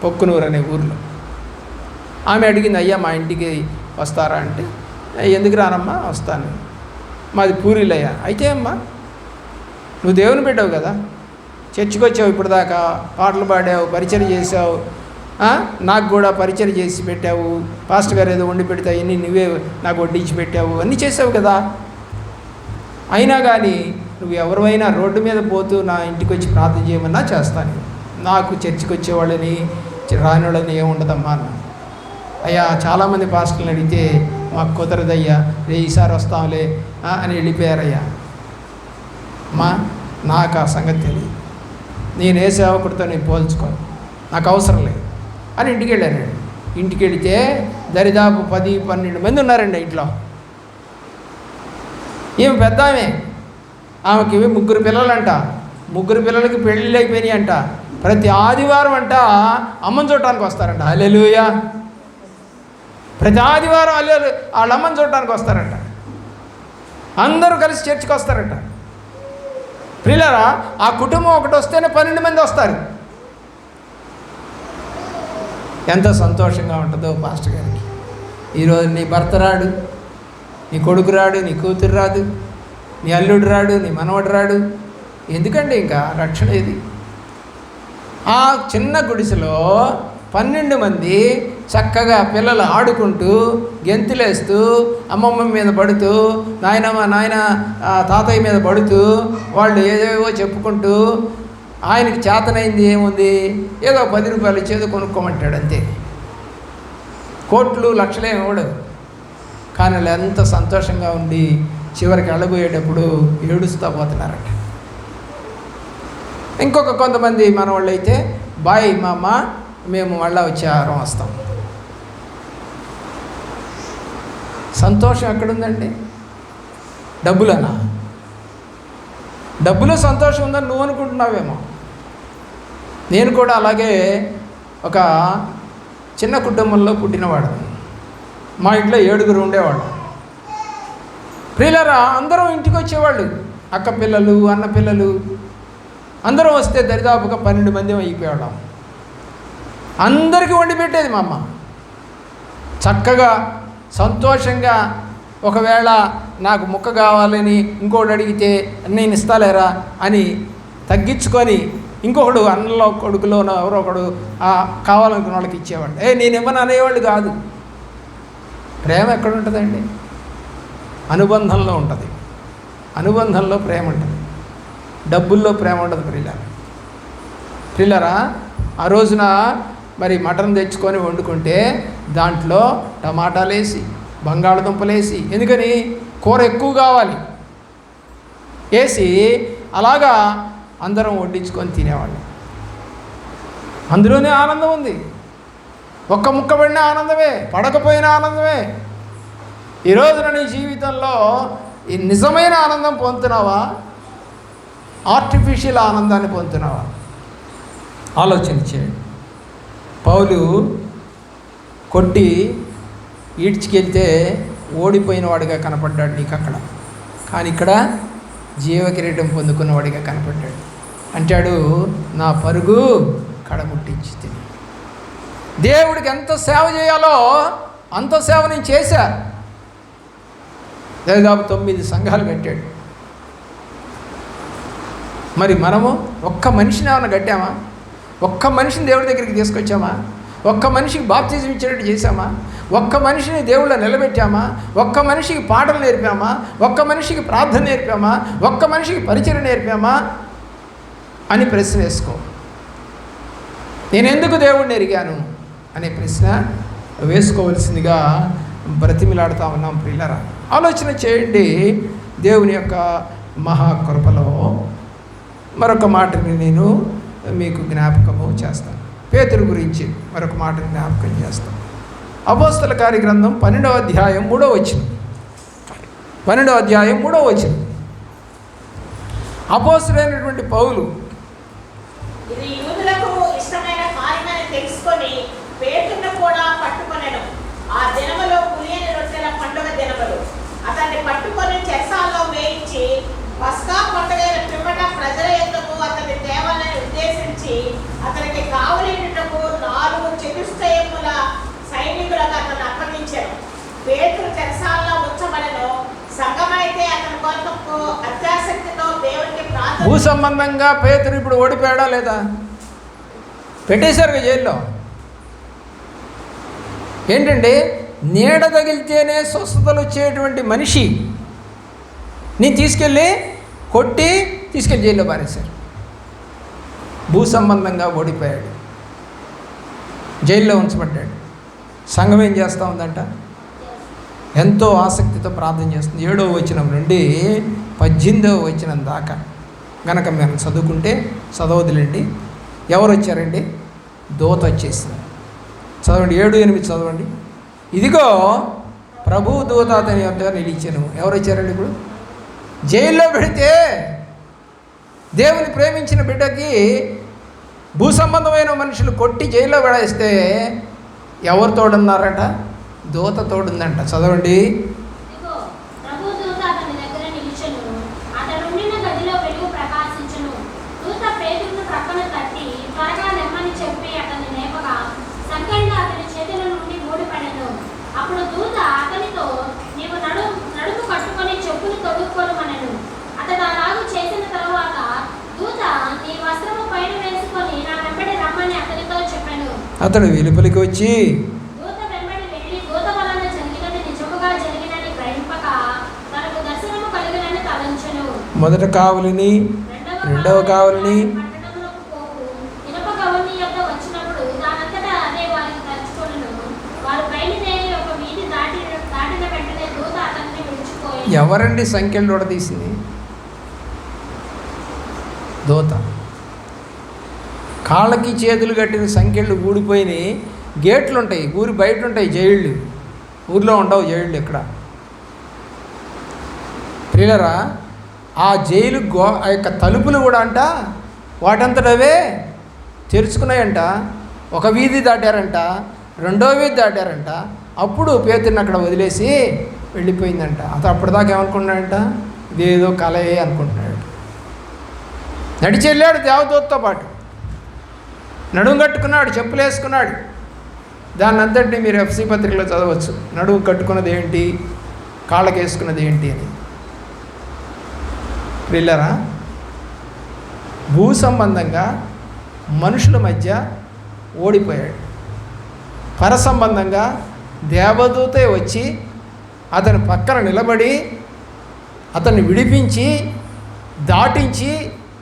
పొక్కునూరు అనే ఊర్లో. ఆమె అడిగింది, అయ్యా మా ఇంటికి వస్తారా అంటే, ఎందుకు రానమ్మా, వస్తాను, మాది పూరీలయ్యా. అయితే అమ్మా, నువ్వు దేవుని పెట్టావు కదా, చర్చికి వచ్చావు, ఇప్పుడు దాకా పాటలు పాడావు, పరిచయం చేసావు, నాకు కూడా పరిచయం చేసి పెట్టావు, పాస్టర్ గారు ఏదో వండి పెడతా ఇన్ని నువ్వే నాకు వడ్డించి పెట్టావు, అన్నీ చేసావు కదా. అయినా కానీ నువ్వు ఎవరైనా రోడ్డు మీద పోతూ నా ఇంటికి వచ్చి ప్రార్థన చేయమన్నా చేస్తాను, నాకు చర్చికి వచ్చేవాళ్ళని రాని వాళ్ళని ఏముండదమ్మా అన్న. అయ్యా, చాలామంది పాస్టర్లను అడిగితే మాకు కుదరదయ్యా, ఈసారి వస్తాంలే అని వెళ్ళిపోయారయ్యా. అమ్మా, నాకు ఆ సంగతి తెలియదు, నేను ఏ సేవకుడితో నేను పోల్చుకోను, నాకు అవసరం లేదు అని ఇంటికి వెళ్ళానండి. ఇంటికి వెళితే దరిదాపు 10-12 మంది ఉన్నారండి ఇంట్లో. ఈమె పెద్ద ఆమెకి 3 పిల్లలంట, 3 పిల్లలకి పెళ్ళిళ్ళు అయిపోయినాయి అంట. ప్రతి ఆదివారం అంట అమ్మని చూడటానికి వస్తారంట. హల్లెలూయా. ప్రతి ఆదివారం వాళ్ళ అమ్మని చూడటానికి వస్తారంట. అందరూ కలిసి చర్చికి వస్తారంట. ప్రియులారా, ఆ కుటుంబం ఒకటి వస్తేనే 12 మంది వస్తారు. ఎంత సంతోషంగా ఉంటుందో పాస్టర్ గారికి. ఈరోజు నీ భర్త రాడు, నీ కొడుకు రాడు, నీ కూతురు రాదు, నీ అల్లుడు రాడు, నీ మనవడు రాడు. ఎందుకండి ఇంకా రక్షణ ఇది? ఆ చిన్న గుడిసెలో 12 మంది చక్కగా పిల్లలు ఆడుకుంటూ గెంతులేస్తూ అమ్మమ్మ మీద పడుతూ నాయన తాతయ్య మీద పడుతూ వాళ్ళు ఏదేవో చెప్పుకుంటూ, ఆయనకి చేతనైంది ఏముంది, ఏదో 10 రూపాయలు ఇచ్చేదో కొనుక్కోమంటాడు అంతే. కోట్లు లక్షలే ఇవ్వడు. కానీ వాళ్ళు ఎంత సంతోషంగా ఉండి చివరికి వెళ్ళబోయేటప్పుడు ఏడుస్తూ పోతున్నారట. ఇంకొక కొంతమంది మన వాళ్ళు అయితే, బాయ్ మా అమ్మ, మేము మళ్ళీ వచ్చే వారం వస్తాం. సంతోషం ఎక్కడుందండి? డబ్బులనా? డబ్బులో సంతోషం ఉందని నువ్వు అనుకుంటున్నావేమో. నేను కూడా అలాగే ఒక చిన్న కుటుంబంలో పుట్టినవాడు. మా ఇంట్లో 7 ఉండేవాడు. ప్రియులారా, అందరం ఇంటికి వచ్చేవాళ్ళు, అక్క పిల్లలు, అన్న పిల్లలు అందరం వస్తే దరిదాపుగా 12 మంది అయిపోయాళ్ళం. అందరికీ వండి పెట్టేది మా అమ్మ. చక్కగా సంతోషంగా, ఒకవేళ నాకు ముక్క కావాలని ఇంకోటి అడిగితే నేను ఇస్తాలేరా అని తగ్గించుకొని ఇంకొకడు అన్నలో కొడుకులోనో ఎవరో ఒకడు కావాలనుకున్న వాళ్ళకి ఇచ్చేవాడు. నేను ఇవ్వను అనేవాళ్ళు కాదు. ప్రేమ ఎక్కడ ఉంటుందండి? అనుబంధంలో ఉంటుంది. అనుబంధంలో ప్రేమ ఉంటుంది, డబ్బుల్లో ప్రేమ ఉండదు. ప్రియులారా, ఆ రోజున మరి మటన్ తెచ్చుకొని వండుకుంటే దాంట్లో టమాటాలు వేసి, బంగాళదుంపలు వేసి, ఎందుకని కూర ఎక్కువ కావాలి వేసి అలాగా అందరం వడ్డించుకొని తినేవాళ్ళం. అందులోనే ఆనందం ఉంది. ఒక్క ముక్క పడిన ఆనందమే, పడకపోయినా ఆనందమే. ఈరోజున నీ జీవితంలో ఈ నిజమైన ఆనందం పొందుతున్నావా, ఆర్టిఫిషియల్ ఆనందాన్ని పొందుతున్నావా? ఆలోచన చేయండి. పౌలు కొట్టి ఈడ్చుకెళ్తే ఓడిపోయిన వాడిగా కనపడ్డాడు నీకు అక్కడ, కానీ ఇక్కడ జీవకిరీటం పొందుకున్నవాడిగా కనపడ్డాడు. అంటాడు, నా పరుగు కడముట్టించి తిని. దేవుడికి ఎంత సేవ చేయాలో అంత సేవ నేను చేశా. దాదాపు 9 సంఘాలు కట్టాడు. మరి మనము ఒక్క మనిషిని ఏమైనా కట్టామా? ఒక్క మనిషిని దేవుడి దగ్గరికి తీసుకొచ్చామా? ఒక్క మనిషికి బాప్తిజం ఇచ్చేటట్టు చేశామా? ఒక్క మనిషిని దేవుళ్ళ నిలబెట్టామా? ఒక్క మనిషికి పాటలు నేర్పామా? ఒక్క మనిషికి ప్రార్థన నేర్పామా? ఒక్క మనిషికి పరిచయం నేర్పామా అని ప్రశ్న వేసుకో. నేను ఎందుకు దేవుడిని ఎరిగాను అనే ప్రశ్న వేసుకోవలసిందిగా బ్రతిమిలాడుతూ ఉన్నాం ప్రియులారా. ఆలోచన చేయండి. దేవుని యొక్క మహాకృపలో మరొక మాటని నేను మీకు జ్ఞాపకము చేస్తాను. పేతురు గురించి మరొక మాటని జ్ఞాపకం చేస్తాను. అపోస్తల కార్యగ్రంథం 12వ అధ్యాయం 3వ వచనం. 12వ అధ్యాయం 3వ వచనం. అపోస్తలుడైనటువంటి పౌలు ఇది యూదులకు ఇష్టమైన కార్యమని తెలుసుకొని పేతురును కూడా పట్టుకొనెను. ఆ దినములో పులియని రొట్టెల పండుగ దినములు. అతన్ని పట్టుకొని చెరసాలలో వేయించి పస్కా పండుగ పిమ్మట ప్రజల యొద్దకు అతన్ని తేవాలని ఉద్దేశించి అతనికి కావలినటకు 4 చతుష్టయముల సైనికులకు అతను అప్పగించెను. పేతురు చెరసాలలో ఉంచబడెను. సంఘమైతే అతని కొరకు అత్యాసక్తితో దేవునికి ప్రార్థన. భూ సంబంధంగా పేతురు ఇప్పుడు ఓడిపోయాడా లేదా? పెట్టేశారు జైల్లో. ఏంటంటే నీడ తగిలితేనే స్వస్థతలు వచ్చేటువంటి మనిషి నీ తీసుకెళ్ళి కొట్టి తీసుకెళ్ళి జైల్లో పారేశారు. భూ సంబంధంగా ఓడిపోయాడు, జైల్లో ఉంచబడ్డాడు. సంఘం ఏం చేస్తూ ఉందంట? ఎంతో ఆసక్తితో ప్రార్థన చేస్తుంది. 7వ వచనం నుండి 18వ వచనం దాకా గనక మేము చదువుకుంటే చదవదులేండి. ఎవరు వచ్చారండి? దూత వచ్చేసింది. చదవండి, 7-8 చదవండి. ఇదిగో ప్రభు దూత అతని వద్ద నిలిచాను. ఎవరు వచ్చారండి? ఇప్పుడు జైల్లో పెడితే దేవుని ప్రేమించిన బిడ్డకి భూ సంబంధమైన మనుషులు కొట్టి జైల్లో పడేస్తే ఎవరు తోడున్నారట? దూత తోడుందంట. చదవండి. అప్పుడు దూత అతనితో నీవు నడుము కట్టుకొని చెప్పులు తొడుక్కొనుమనెను. అతడు అలాగు చేసిన తరువాత దూత నీ వస్త్రము పైన వేసుకొని నా వెంబడి రమ్మని అతనితో చెప్పాను. అతడు వెలుపలికి వచ్చి దూత వెంబడి వెళ్ళి దూత వలన జరిగినది నిజముగా జరిగినని గ్రహింపక తనకు దర్శనము కలిగినని తలంచెను. మొదట కావలిని, రెండవ కావలిని పట్టణంలోకి పోవు ఇనుప గవని యొద్ద వచ్చినప్పుడు దానంతటా అదే వారికి తలుచుకొనెను. వారు బయలుదేరి ఒక వీధి దాటిన వెంటనే దూత అతన్ని విడిచిపోయాడు. ఎవరండి సంఖ్యలు తోడదీసింది? దూత. కాళ్ళకి చేతులు కట్టిన సంఖ్యలు ఊడిపోయినాయి. గేట్లు ఉంటాయి, ఊరి బయట ఉంటాయి జైళ్ళు, ఊర్లో ఉండవు జైళ్ళు. ఇక్కడ ప్రియులరా, ఆ జైలు ఆ యొక్క తలుపులు కూడా అంట వాటంతటవే తెరుచుకున్నాయంట. ఒక వీధి దాటారంట, రెండో వీధి దాటారంట. అప్పుడు పేతురుని అక్కడ వదిలేసి వెళ్ళిపోయిందంట. అతను అప్పటిదాకా ఏమనుకున్నాడంట? ఇదేదో కలయే అనుకుంటున్నాడు. నడిచి వెళ్ళాడు దేవదూతతో పాటు, నడుము కట్టుకున్నాడు, చెప్పులు వేసుకున్నాడు. దాన్ని అంతటిని మీరు ఎఫ్సి పత్రికలో చదవచ్చు. నడుము కట్టుకున్నది ఏంటి, కాళ్ళకి వేసుకున్నది ఏంటి అని. ప్రియులారా, భూ సంబంధంగా మనుషుల మధ్య ఓడిపోయాడు. పర సంబంధంగా దేవదూతే వచ్చి అతని పక్కన నిలబడి అతన్ని విడిపించి దాటించి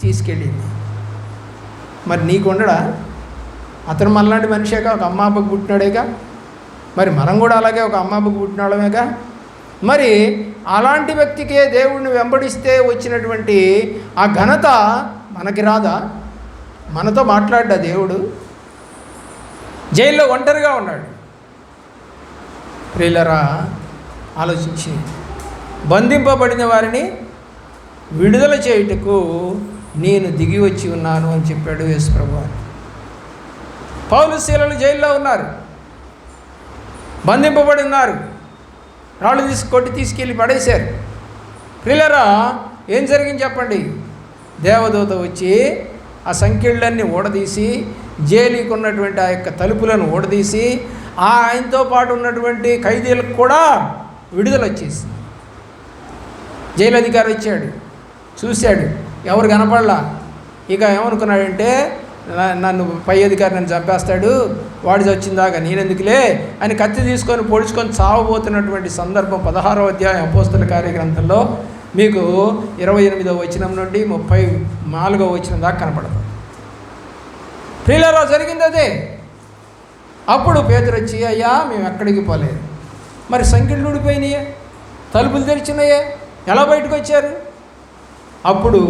తీసుకెళ్ళింది. మరి నీకు ఉండడా? అతను మనలాంటి మనిషేగా, ఒక అమ్మాపకు పుట్టినాడేగా. మరి మనం కూడా అలాగే ఒక అమ్మాపకు పుట్టినాడమేగా. మరి అలాంటి వ్యక్తికే దేవుడిని వెంబడిస్తే వచ్చినటువంటి ఆ ఘనత మనకి రాదా? మనతో మాట్లాడ్డా దేవుడు? జైల్లో ఒంటరిగా ఉన్నాడు. ప్రియులరా, ఆలోచించి బంధింపబడిన వారిని విడుదల చేయుటకు నేను దిగి వచ్చి ఉన్నాను అని చెప్పాడు యేసు ప్రభువు. పౌలు శీలలు జైల్లో ఉన్నారు, బంధింపబడి ఉన్నారు. రాళ్ళు కొట్టి తీసుకెళ్ళి పడేశారు. ప్రియులరా, ఏం జరిగింది చెప్పండి? దేవదూత వచ్చి ఆ సంఖ్యలన్నీ ఊడదీసి, జైలుకి ఉన్నటువంటి ఆ యొక్క తలుపులను ఊడదీసి, ఆయనతో పాటు ఉన్నటువంటి ఖైదీలకు కూడా విడుదల వచ్చేసింది. జైలు అధికారి వచ్చాడు, చూశాడు, ఎవరు కనపడలా. ఇక ఏమనుకున్నాడంటే నన్ను పై అధికారి నన్ను చంపేస్తాడు, వాడు చచ్చిందాకా నేనెందుకులే అని కత్తి తీసుకొని పొడుచుకొని చావబోతున్నటువంటి సందర్భం 16వ అధ్యాయం అపోస్తల కార్యగ్రంథంలో మీకు 28వ వచనం నుండి 34వ వచనం దాకా కనపడదు. ప్రియులారా, జరిగింది అదే. అప్పుడు పేతురు వచ్చి, అయ్యా మేము ఎక్కడికి పోలేదు, మరి సంఖ్యలు ఊడిపోయినాయే, తలుపులు తెరిచినాయే, ఎలా బయటకు వచ్చారు? అప్పుడు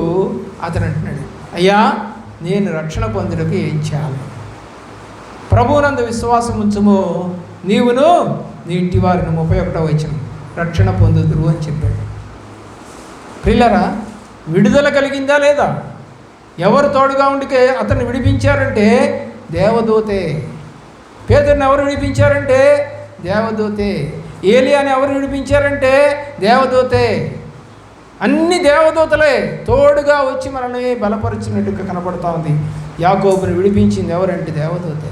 అతను అంటున్నాడు, అయ్యా నేను రక్షణ పొందుటకు ఏం చేయాలి? ప్రభువునందు విశ్వాసం ఉంచుము, నీవును నీ ఇంటి వారిని 31వ వచనం రక్షణ పొందుదురు అని చెప్పాడు. ప్రియులారా, విడుదల కలిగిందా లేదా? ఎవరు తోడుగా ఉండికే అతన్ని విడిపించారంటే దేవదూతే. పేతురుని ఎవరు విడిపించారంటే దేవదూతే. ఏలియాని ఎవరు విడిపించారంటే దేవదూతే. అన్ని దేవదూతలే తోడుగా వచ్చి మనల్ని బలపరిచినట్టుగా కనపడుతూ ఉంది. యాకోబుని విడిపించింది ఎవరంటే దేవదూతే.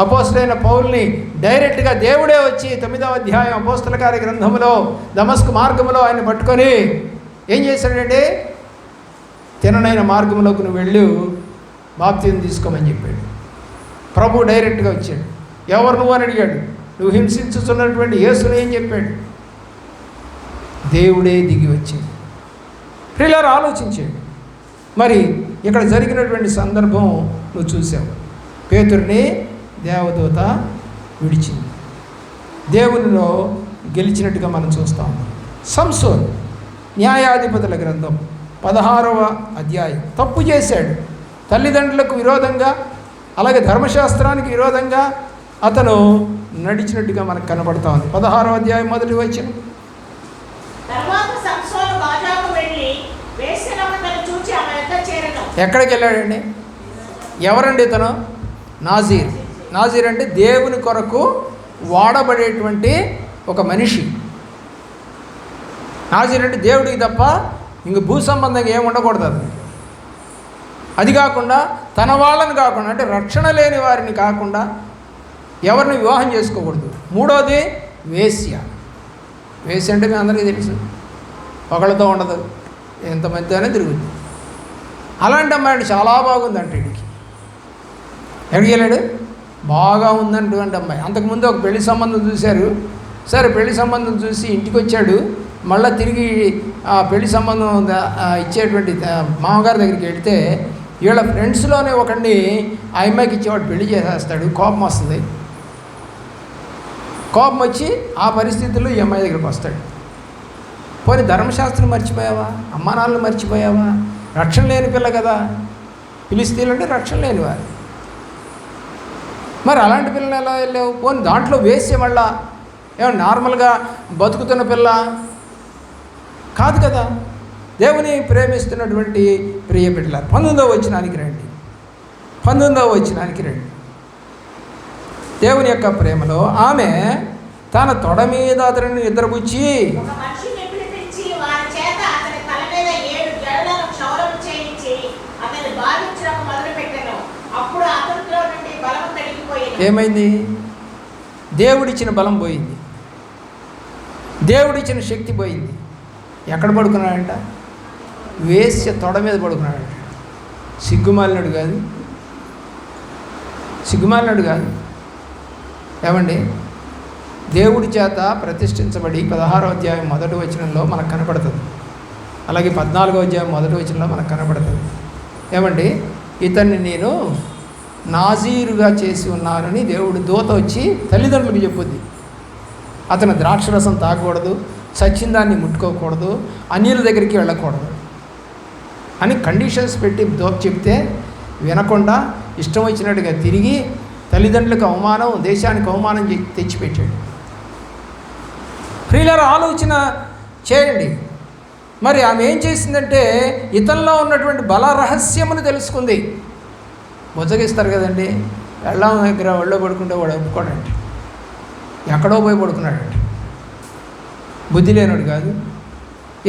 అపోస్తలైన పౌలుని డైరెక్ట్గా దేవుడే వచ్చి 9వ అధ్యాయం అపోస్తల కార్య గ్రంథంలో దమస్కు మార్గంలో ఆయన పట్టుకొని ఏం చేశాడంటే, తిననైన మార్గంలోకి నువ్వు వెళ్ళు, బాప్తిజం తీసుకోమని చెప్పాడు. ప్రభు డైరెక్ట్గా వచ్చాడు. ఎవరు నువ్వు అని అడిగాడు. నువ్వు హింసించుతున్నటువంటి యేసుని ఏం చెప్పాడు? దేవుడే దిగి వచ్చింది. ప్రియులారా, ఆలోచించాడు. మరి ఇక్కడ జరిగినటువంటి సందర్భం నువ్వు చూసావు. పేతురుని దేవదూత విడిచింది. దేవునిలో గెలిచినట్టుగా మనం చూస్తాం. సంసోన్ న్యాయాధిపతుల గ్రంథం 16వ అధ్యాయం తప్పు చేశాడు. తల్లిదండ్రులకు విరోధంగా, అలాగే ధర్మశాస్త్రానికి విరోధంగా అతను నడిచినట్టుగా మనకు కనబడతా ఉంది. 16వ అధ్యాయం 1వ వచనం. ఎక్కడికి వెళ్ళాడండి? ఎవరండి ఇతను? నాజీర్. నాజీర్ అంటే దేవుని కొరకు వాడబడేటువంటి ఒక మనిషి. నాజీర్ అంటే దేవుడికి తప్ప ఇంక భూ సంబంధంగా ఏమి ఉండకూడదు. అది కాకుండా తన వాళ్ళని కాకుండా, అంటే రక్షణ లేని వారిని కాకుండా ఎవరిని వివాహం చేసుకోకూడదు. మూడోది వేశ్య. వేశ్య అంటే మీ అందరికీ తెలుసు, ఒకళ్ళతో ఉండదు, ఎంతమంది అయినా తిరుగుతుంది. అలాంటి అమ్మాయి చాలా బాగుందంట. వీడికి ఎక్కడికి వెళ్ళాడు? బాగా ఉందంటే అమ్మాయి. అంతకుముందు ఒక పెళ్లి సంబంధం చూశారు. సరే, పెళ్లి సంబంధం చూసి ఇంటికి వచ్చాడు. మళ్ళీ తిరిగి ఆ పెళ్లి సంబంధం ఇచ్చేటువంటి మామగారి దగ్గరికి వెళితే వీళ్ళ ఫ్రెండ్స్లోనే ఒకడిని ఆ అమ్మాయికి ఇచ్చేవాడు పెళ్లి చేసేస్తాడు. కోపం వస్తుంది. కోపం వచ్చి ఆ పరిస్థితుల్లో ఈ అమ్మాయి దగ్గరికి వస్తాడు. పోనీ ధర్మశాస్త్రం మర్చిపోయావా? అమ్మా నాన్నలు మర్చిపోయావా? రక్షణ లేని పిల్ల కదా. ఫిలిస్తీన్లు అంటే రక్షణ లేని వారు. మరి అలాంటి పిల్లని ఎలా వెళ్ళావు? పోనీ దాంట్లో వేసే మళ్ళా ఏమన్నా నార్మల్గా బతుకుతున్న పిల్ల కాదు కదా. దేవుని ప్రేమిస్తున్నటువంటి ప్రియ బిడ్డలారు, 19వ వచనానికి రండి. 19వ వచనానికి రండి. దేవుని యొక్క ప్రేమలో ఆమె తన తొడ మీద అతనిని నిద్రపుచ్చి ఏమైంది? దేవుడిచ్చిన బలం పోయింది, దేవుడిచ్చిన శక్తి పోయింది. ఎక్కడ పడుకున్నాడంట? వేశ్య తొడ మీద పడుకున్నాడంట. సిగ్గుమాలినాడు కాదు, సిగ్గుమాలినాడు కాదు. ఏమండి, దేవుడి చేత ప్రతిష్ఠించబడి 16వ అధ్యాయం 1వ వచనంలో మనకు కనపడుతుంది. అలాగే 14వ అధ్యాయం 1వ వచనంలో మనకు కనపడుతుంది. ఏమండి, ఇతన్ని నేను నాజీరుగా చేసి ఉన్నానని దేవుడు దూత వచ్చి తల్లిదండ్రులకు చెప్పుద్ది. అతను ద్రాక్షరసం తాగకూడదు, సచ్చిన దాన్ని ముట్టుకోకూడదు, అన్యుల దగ్గరికి వెళ్ళకూడదు అని కండిషన్స్ పెట్టి దూత చెప్తే వినకుండా ఇష్టం వచ్చినట్టుగా తిరిగి తల్లిదండ్రులకు అవమానం, దేశానికి అవమానం తెచ్చిపెట్టాడు. ప్రియులారా, ఆలోచన చేయండి. మరి ఆమె ఏం చేసిందంటే ఇతనిలో ఉన్నటువంటి బల రహస్యమును తెలుసుకుంది. ముచ్చగిస్తారు కదండి, వెళ్ళాం దగ్గర ఒళ్ళో పడుకుంటే వాడు ఒప్పుకోడండి, ఎక్కడో పోయి పడుకున్నాడండి. బుద్ధి లేనాడు కాదు.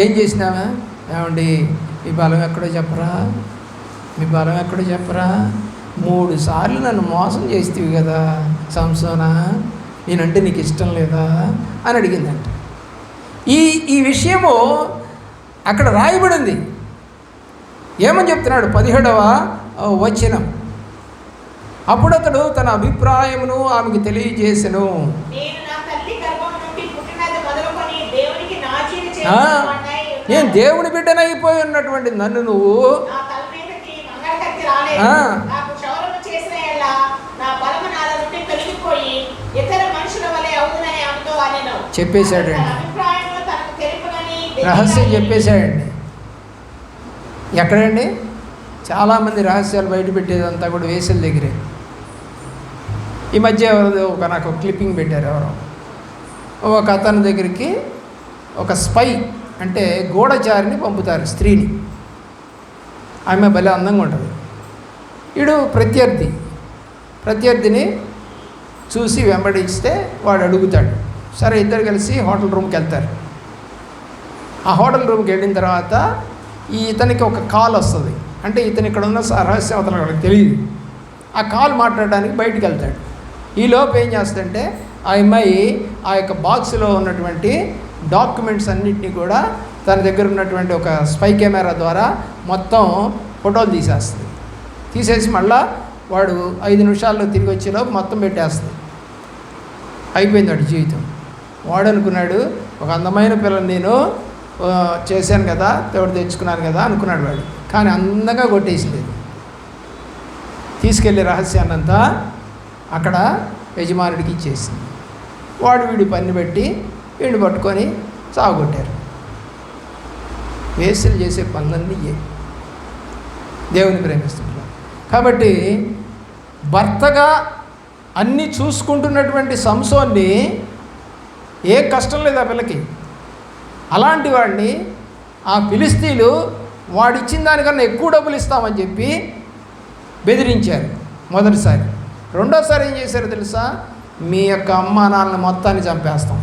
ఏం చేసినావా? ఏమండి, మీ బలం ఎక్కడో చెప్పరా, మీ బలం ఎక్కడో చెప్పరా, 3 సార్లు నన్ను మోసం చేస్తేవి కదా సంసోనా, నేనంటే నీకు ఇష్టం లేదా అని అడిగిందంట. ఈ విషయము అక్కడ రాయబడింది. ఏమని చెప్తున్నాడు? 17వ వచనం. అప్పుడు అతడు తన అభిప్రాయమును ఆమెకు తెలియజేసెను. నేను దేవుని బిడ్డనైపోయి ఉన్నటువంటి నన్ను నువ్వు చెప్పేశాడండి, రహస్యం చెప్పేశాడండి. ఎక్కడండి? చాలామంది రహస్యాలు బయట పెట్టేదంతా కూడా వేసల దగ్గరే. ఈ మధ్య నాకు క్లిప్పింగ్ పెట్టారు. ఎవరో ఒక అతని దగ్గరికి ఒక స్పై అంటే గూఢచారిని పంపుతారు, స్త్రీని. ఆమె భలే అందంగా ఉంటుంది. వీడు ప్రత్యర్థిని చూసి వెంబడిస్తే వాడు అడుగుతాడు. సరే, ఇద్దరు కలిసి హోటల్ రూమ్కి వెళ్తారు. ఆ హోటల్ రూమ్కి వెళ్ళిన తర్వాత ఇతనికి ఒక కాల్ వస్తుంది. అంటే ఇతను ఇక్కడ ఉన్న రహస్యం అతను వాళ్ళకి తెలియదు. ఆ కాల్ మాట్లాడడానికి బయటికి వెళ్తాడు. ఈలోపు ఏం చేస్తాడంటే ఆ అమ్మాయి ఆ యొక్క బాక్స్లో ఉన్నటువంటి డాక్యుమెంట్స్ అన్నింటినీ కూడా తన దగ్గర ఉన్నటువంటి ఒక స్పై కెమెరా ద్వారా మొత్తం ఫోటోలు తీసేసి మళ్ళా వాడు 5 నిమిషాల్లో తిరిగి వచ్చేలోపు మొత్తం పెట్టేస్తుంది. అయిపోయింది వాడి జీవితం. వాడు అనుకున్నాడు, ఒక అందమైన పిల్లని నేను చేశాను కదా, తోడు తెచ్చుకున్నాను కదా అనుకున్నాడు వాడు. కానీ అందంగా కొట్టేసింది. తీసుకెళ్ళే రహస్యాన్నంతా అక్కడ యజమానుడికి ఇచ్చేసింది. వాడు వీడి పని పెట్టి వీడిని పట్టుకొని సాగొట్టారు. వేసలు చేసే పనులన్నీ దేవుని ప్రేమిస్తున్నారు. కాబట్టి భర్తగా అన్నీ చూసుకుంటున్నటువంటి సంసోన్ని ఏ కష్టం లేదు ఆ పిల్లకి. అలాంటి వాడిని ఆ ఫిలిస్తీన్లు వాడిచ్చిన దానికన్నా ఎక్కువ డబ్బులు ఇస్తామని చెప్పి బెదిరించారు మొదటిసారి. రెండోసారి ఏం చేశారో తెలుసా? మీ యొక్క అమ్మా నాన్నల మొత్తాన్ని చంపేస్తాం,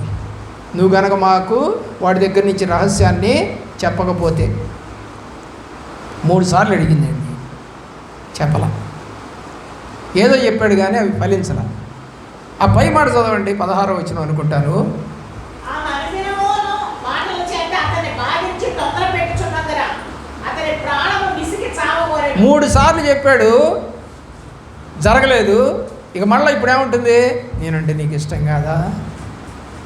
నువ్వు గనక మాకు వాడి దగ్గర నుంచి రహస్యాన్ని చెప్పకపోతే. 3 సార్లు అడిగిందండి, చెప్పలా. ఏదో చెప్పాడు కానీ అవి ఫలించలా. ఆ పై మాట చదవండి, 16వ వచనం అనుకుంటాను. 3 సార్లు చెప్పాడు, జరగలేదు. ఇక మళ్ళీ ఇప్పుడు ఏముంటుంది? నేనంటే నీకు ఇష్టం కాదా?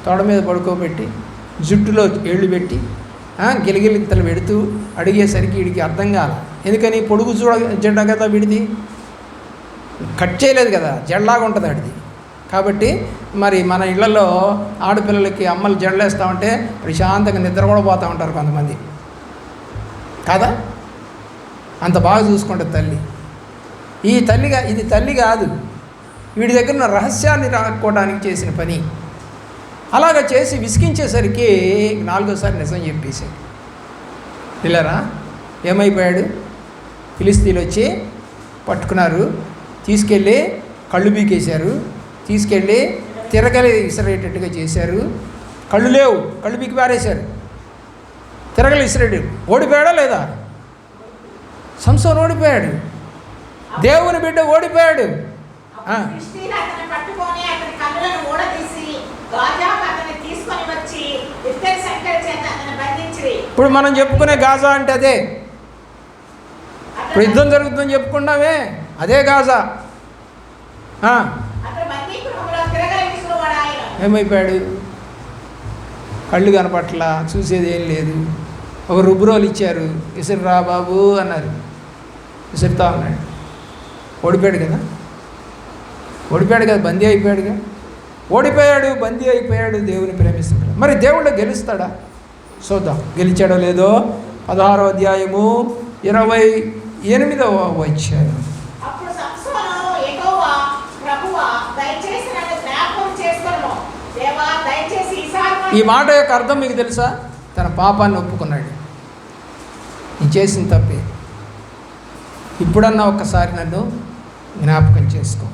తోడ మీద పడుకోబెట్టి జుట్టులో ఏళ్ళు పెట్టి గిలిగిలింతలు పెడుతూ అడిగేసరికి వీడికి అర్థం కాల. ఎందుకని? పొడుగు జెండ కదా వీడిది, కట్ చేయలేదు కదా, జెండాగా ఉంటుంది వాడిది. కాబట్టి మరి మన ఇళ్లలో ఆడపిల్లలకి అమ్మలు జడలేస్తామంటే ప్రశాంతంగా నిద్ర కూడా పోతూ ఉంటారు కొంతమంది కాదా? అంత బాగా చూసుకుంటుంది తల్లి. ఇది తల్లి కాదు, వీడి దగ్గర ఉన్న రహస్యాన్ని రాకపోవడానికి చేసిన పని. అలాగ చేసి విసిగించేసరికి 4వసారి నిజం చెప్పేశాడు. పిల్లరా ఏమైపోయాడు? ఫిలిస్తీన్లు వచ్చి పట్టుకున్నారు, తీసుకెళ్ళి కళ్ళు బీకేశారు, తీసుకెళ్ళి తిరగలి విసిరేటట్టుగా చేశారు. కళ్ళు లేవు, కళ్ళు బీకి పారేశారు, తిరగలి విసిరేడు. ఓడిపోయాడా లేదా? సంసోను ఓడిపోయాడు, దేవుని బిడ్డ ఓడిపోయాడు. ఇప్పుడు మనం చెప్పుకునే గాజా అంటే అదే. ఇప్పుడు యుద్ధం జరుగుతుందని చెప్పుకున్నామే, అదే గాజా. ఏమైపోయాడు? కళ్ళు కనపట్ల, చూసేది ఏం లేదు. ఒక రుబ్రోలు ఇచ్చారు, విసిరిరా బాబు అన్నారు, విసురుతా ఉన్నాడు. ఓడిపోయాడు కదా, బందీ అయిపోయాడుగా. బందీ అయిపోయాడు. దేవుని ప్రేమిస్తున్నాడు. మరి దేవుడు గెలుస్తాడా? చూద్దాం, గెలిచాడో లేదో. 16వ అధ్యాయము 28వ వచనం. ఈ మాట యొక్క అర్థం మీకు తెలుసా? తన పాపాన్ని ఒప్పుకున్నాడు. నేను చేసిన తప్పే, ఇప్పుడన్నా ఒక్కసారి నన్ను జ్ఞాపకం చేసుకో.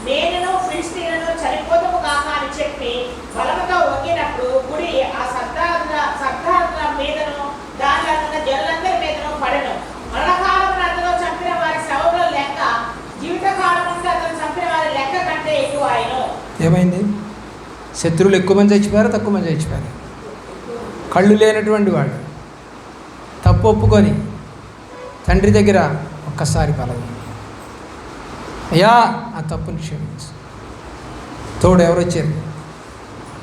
నేనును ఫిలిష్తీయులను చనిపోదము కాక అని చెప్పి బలముగా వంగినప్పుడు గుడి ఆ సర్దారుల మీదను దానిలో ఉన్న జనులందరి మీదను పడెను. మరణకాలమున అందులో చంపిన వారి ఏమైంది? శత్రువులు ఎక్కువ మంది చచ్చిపోయారు, తక్కువ మంది చచ్చిపోయారు? కళ్ళు లేనటువంటి వాడు తప్పు ఒప్పుకొని తండ్రి దగ్గర ఒక్కసారి బలం, అయ్యా ఆ తప్పుని క్షమించు, తోడు ఎవరు వచ్చారు?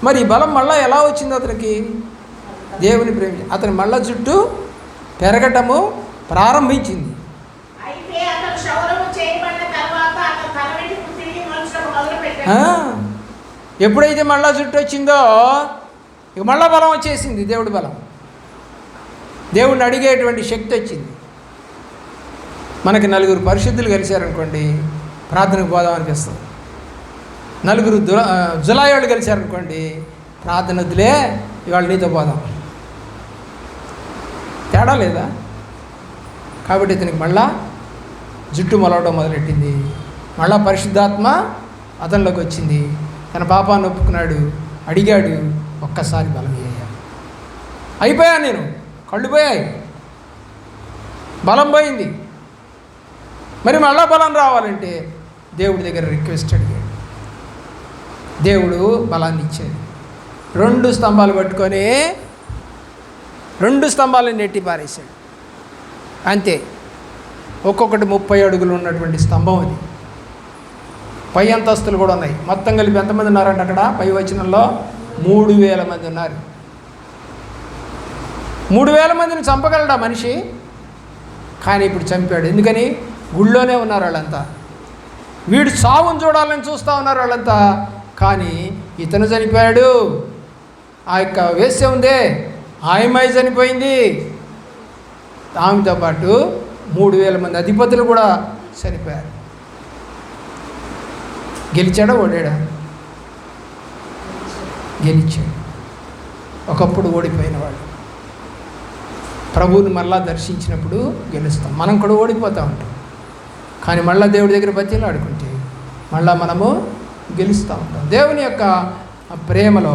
మరి ఈ బలం మళ్ళీ ఎలా వచ్చింది అతనికి? దేవుని ప్రేమ అతని మళ్ళా చుట్టూ పెరగటము ప్రారంభించింది. అయితే అతను క్షౌరము చేయబడిన తర్వాత అతను తన వెంట్రుకలు తిరిగి మొలచడం మొదలుపెట్టాడు. ఎప్పుడైతే మళ్ళా చుట్టూ వచ్చిందో ఇక మళ్ళా బలం వచ్చేసింది. దేవుడి బలం, దేవుడిని అడిగేటువంటి శక్తి వచ్చింది. మనకి నలుగురు పరిశుద్ధులు కలిశారనుకోండి, ప్రార్థనకు పోదాం అనిపిస్తుంది. నలుగురు జులాయి వాళ్ళు కలిశారనుకోండి, ప్రార్థన వద్దులే ఇవాళ నీతో పోదాం. తేడా లేదా? కాబట్టి ఇతనికి మళ్ళా జుట్టు మొలవడం మొదలెట్టింది. మళ్ళా పరిశుద్ధాత్మ అతనిలోకి వచ్చింది. తన పాపాన్ని ఒప్పుకున్నాడు, అడిగాడు, ఒక్కసారి బలం అయ్యాడు. అయిపోయా, నేను కళ్ళు పోయాయి, బలం పోయింది. మరి మళ్ళా బలం రావాలంటే దేవుడి దగ్గర రిక్వెస్ట్ అడిగాడు. దేవుడు బలాన్ని ఇచ్చాడు. 2 స్తంభాలు పట్టుకొని 2 స్తంభాలను నెట్టి పారేశాడు. అంతే, ఒక్కొక్కటి 30 అడుగులు ఉన్నటువంటి స్తంభం అది. పై అంతస్తులు కూడా ఉన్నాయి. మొత్తం కలిపి ఎంతమంది ఉన్నారంటే అక్కడ పై వచనంలో 3000 మంది ఉన్నారు. 3000 మందిని చంపగలడా మనిషి? కానీ ఇప్పుడు చంపాడు. ఎందుకని? గుళ్ళోనే ఉన్నారు వాళ్ళంతా. వీడు సావును చూడాలని చూస్తూ ఉన్నారు వాళ్ళంతా. కానీ ఇతను చనిపోయాడు. ఆ యొక్క వేశ్య ఉందే, ఆయమ్మాయి చనిపోయింది. ఆమెతో పాటు 3000 మంది అధిపతులు కూడా చనిపోయారు. గెలిచాడా ఓడాడా? గెలిచాడు. ఒకప్పుడు ఓడిపోయినవాడు ప్రభువుని మళ్ళా దర్శించినప్పుడు గెలుస్తాం. మనం కూడా ఓడిపోతూ ఉంటాం. కానీ మళ్ళీ దేవుడి దగ్గర బతిలు ఆడుకుంటే మళ్ళీ మనము గెలుస్తూ ఉంటాం. దేవుని యొక్క ప్రేమలో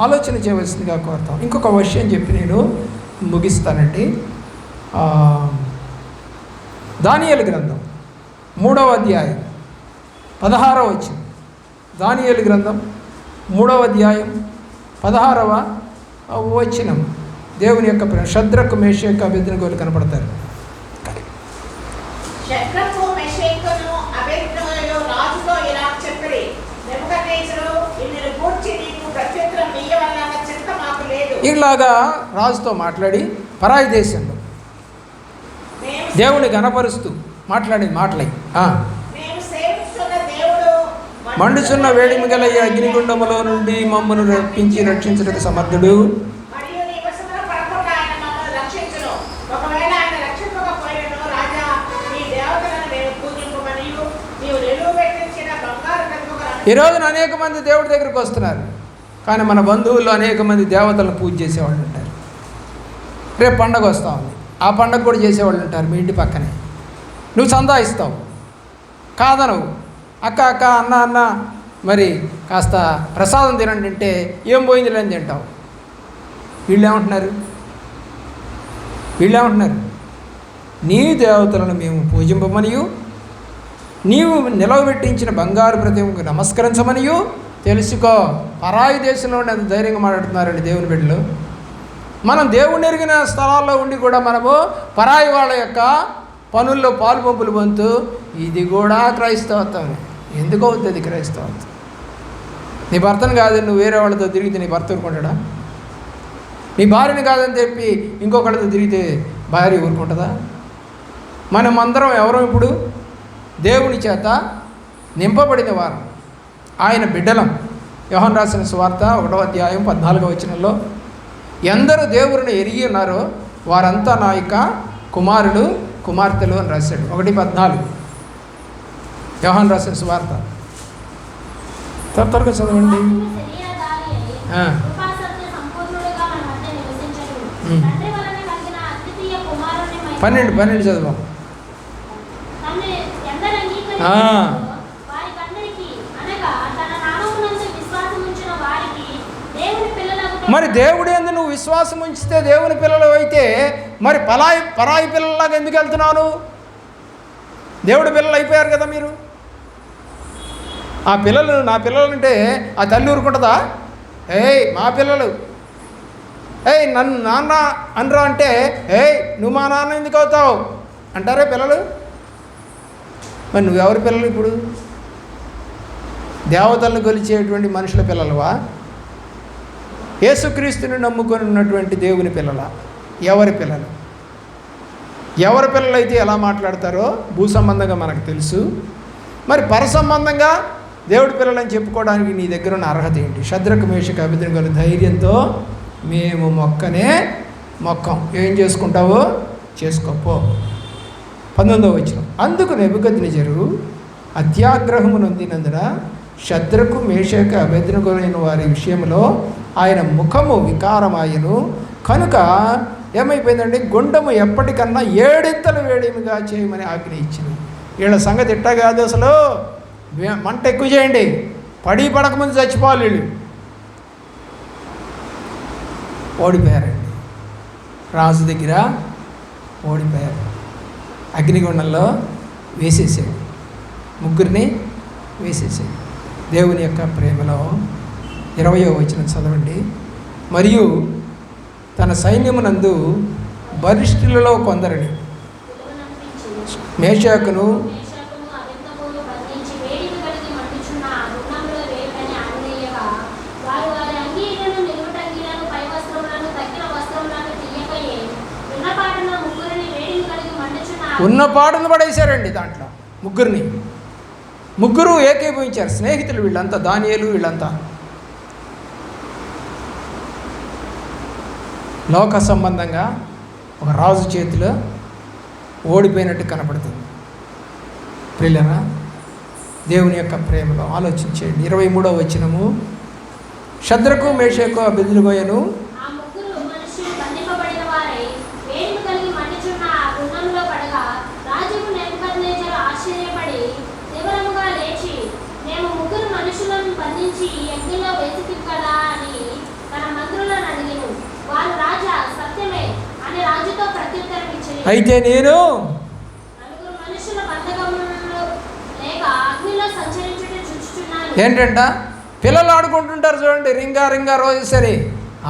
ఆలోచన చేయవలసిందిగా కోరుతాం. ఇంకొక విషయం చెప్పి నేను ముగిస్తానండి. దానియేలు గ్రంథం 3వ అధ్యాయం 16వ వచనం. దానియేలు గ్రంథం 3వ అధ్యాయం 16వ వచనం. దేవుని యొక్క ప్రేమ. షద్రకు మేషకు అబేద్నెగోలు కనపడతారు. షద్రకు మేషకును అబేద్నెగోలు రాజుతో ఇలా చెప్పిరి, నెబుకద్నెజరు నిన్ను గూర్చి నీకు ప్రత్యుత్తరం ఇయ్యవలన చింత మాకు లేదు. ఇలాగా రాజుతో మాట్లాడి పరాయి దేశంలో దేవుని గణపరుస్తూ మాట్లాడి మాటలై మండుచున్న వేడిమి గల ఈ అగ్నిగుండములో నుండి మమ్మను రప్పించి రక్షించడానికి సమర్థుడు. ఈరోజున అనేక మంది దేవుడి దగ్గరికి వస్తున్నారు, కానీ మన బంధువుల్లో అనేక మంది దేవతలను పూజ చేసేవాళ్ళు ఉంటారు. రేపు పండగ వస్తూ ఉంది, ఆ పండగ కూడా చేసేవాళ్ళు ఉంటారు మీ ఇంటి పక్కనే. నువ్వు చందా ఇస్తావు, కాదనవు, అక్క అక్క అన్న అన్న మరి కాస్త ప్రసాదం తినండి అంటే ఏం పోయింది లేని తింటావు. వీళ్ళేమంటున్నారు? నీ దేవతలను మేము పూజింపమనియు నీవు నిలవబెట్టించిన బంగారు ప్రతిమకు నమస్కరించమనియు తెలుసుకో. పరాయి దేశంలో అంత ధైర్యంగా మాట్లాడుతున్నారండి దేవుని బిడ్డలు. మనం దేవుని ఎరిగిన స్థలాల్లో ఉండి కూడా మనము పరాయి వాళ్ళ యొక్క పనుల్లో పాలు పంపులు పొందుతూ ఇది కూడా క్రైస్తవత్వం. ఎందుకు అవుతుంది అది క్రైస్తవత్వం? నీ భర్తను కాదని నువ్వు వేరే వాళ్ళతో తిరిగితే నీ భర్త ఊరుకుంటాడా? నీ భార్యని కాదని చెప్పి ఇంకొకళ్ళతో తిరిగితే భార్య ఊరుకుంటుందా? మనం అందరం ఎవరో ఇప్పుడు దేవుని చేత నింపబడిన వారు, ఆయన బిడ్డలం. యోహాను రాసిన సువార్త 1వ అధ్యాయం 14వ వచనంలో ఎందరూ దేవుడిని ఎరిగి ఉన్నారో వారంతా నా యొక్క కుమారులు కుమార్తెలు అని రాశాడు. 1:14 యోహాను రాసిన సువార్త. త్వరగా చదవండి. 12 చదవం. మరి దేవుడు యందు నువ్వు విశ్వాసం ఉంచితే దేవుని పిల్లలు అయితే మరి పరాయి పిల్లలాగా ఎందుకు వెళ్తున్నావు? దేవుడి పిల్లలు అయిపోయారు కదా మీరు. ఆ పిల్లలు నా పిల్లలు అంటే ఆ తల్లి ఊరుకుంటుందా? ఏయ్ మా పిల్లలు, ఏయ్ నన్ను నాన్న అనరా అంటే, ఏయ్ నువ్వు మా నాన్న ఎందుకు అవుతావు అంటారే పిల్లలు. మరి నువ్వెవరి పిల్లలు? ఇప్పుడు దేవతలను కొలిచేటువంటి మనుషుల పిల్లలవా? యేసుక్రీస్తుని నమ్ముకొని ఉన్నటువంటి దేవుని పిల్లల? ఎవరి పిల్లలు? ఎవరి పిల్లలు అయితే ఎలా మాట్లాడతారో భూ సంబంధంగా మనకు తెలుసు. మరి పర సంబంధంగా దేవుడి పిల్లలని చెప్పుకోవడానికి నీ దగ్గర ఉన్న అర్హత ఏంటి? శద్రకు మేషకు అబేద్నెగోల ధైర్యంతో మేము మొక్కం. ఏం చేసుకుంటావో చేసుకోపో. 19వ వచనం. అందుకు నెబుకద్నెజరు అత్యాగ్రహము నొందినందున శద్రకు మేషకు అబేద్నెగోలైన వారి విషయంలో ఆయన ముఖము వికారమాయను. కనుక ఏమైపోయిందండి? గుండము ఎప్పటికన్నా 7 ఇంతలు వేడిమిగా చేయమని ఆజ్ఞ ఇచ్చింది. వీళ్ళ సంగతి ఇట్టా కాదు, అసలు మంట ఎక్కువ చేయండి, పడకముందు చచ్చిపోవాలి వీళ్ళు. ఓడిపోయారండి, రాజు దగ్గర ఓడిపోయారు. అగ్నిగుండంలో వేసేసాడు, ముగ్గురిని వేసేసాడు. దేవుని యొక్క ప్రేమలో 20వ వచనం చదవండి. మరియు తన సైన్యమునందు బలిష్ఠులలో కొందరిని మేషాకును ఉన్న పాటను పడేశారండి. దాంట్లో ముగ్గురు ఏకీభవించారు. స్నేహితులు వీళ్ళంతా, దానియేలు వీళ్ళంతా. లోక సంబంధంగా ఒక రాజు చేతిలో ఓడిపోయినట్టు కనపడుతుంది. ప్రియులారా, దేవుని యొక్క ప్రేమలో ఆలోచించేయండి. 23వ వచనము. శద్రకు మేషకు అబేద్నెగోను అయితే నేను ఏంటంట, పిల్లలు ఆడుకుంటుంటారు చూడండి, రింగా రోజు సరే,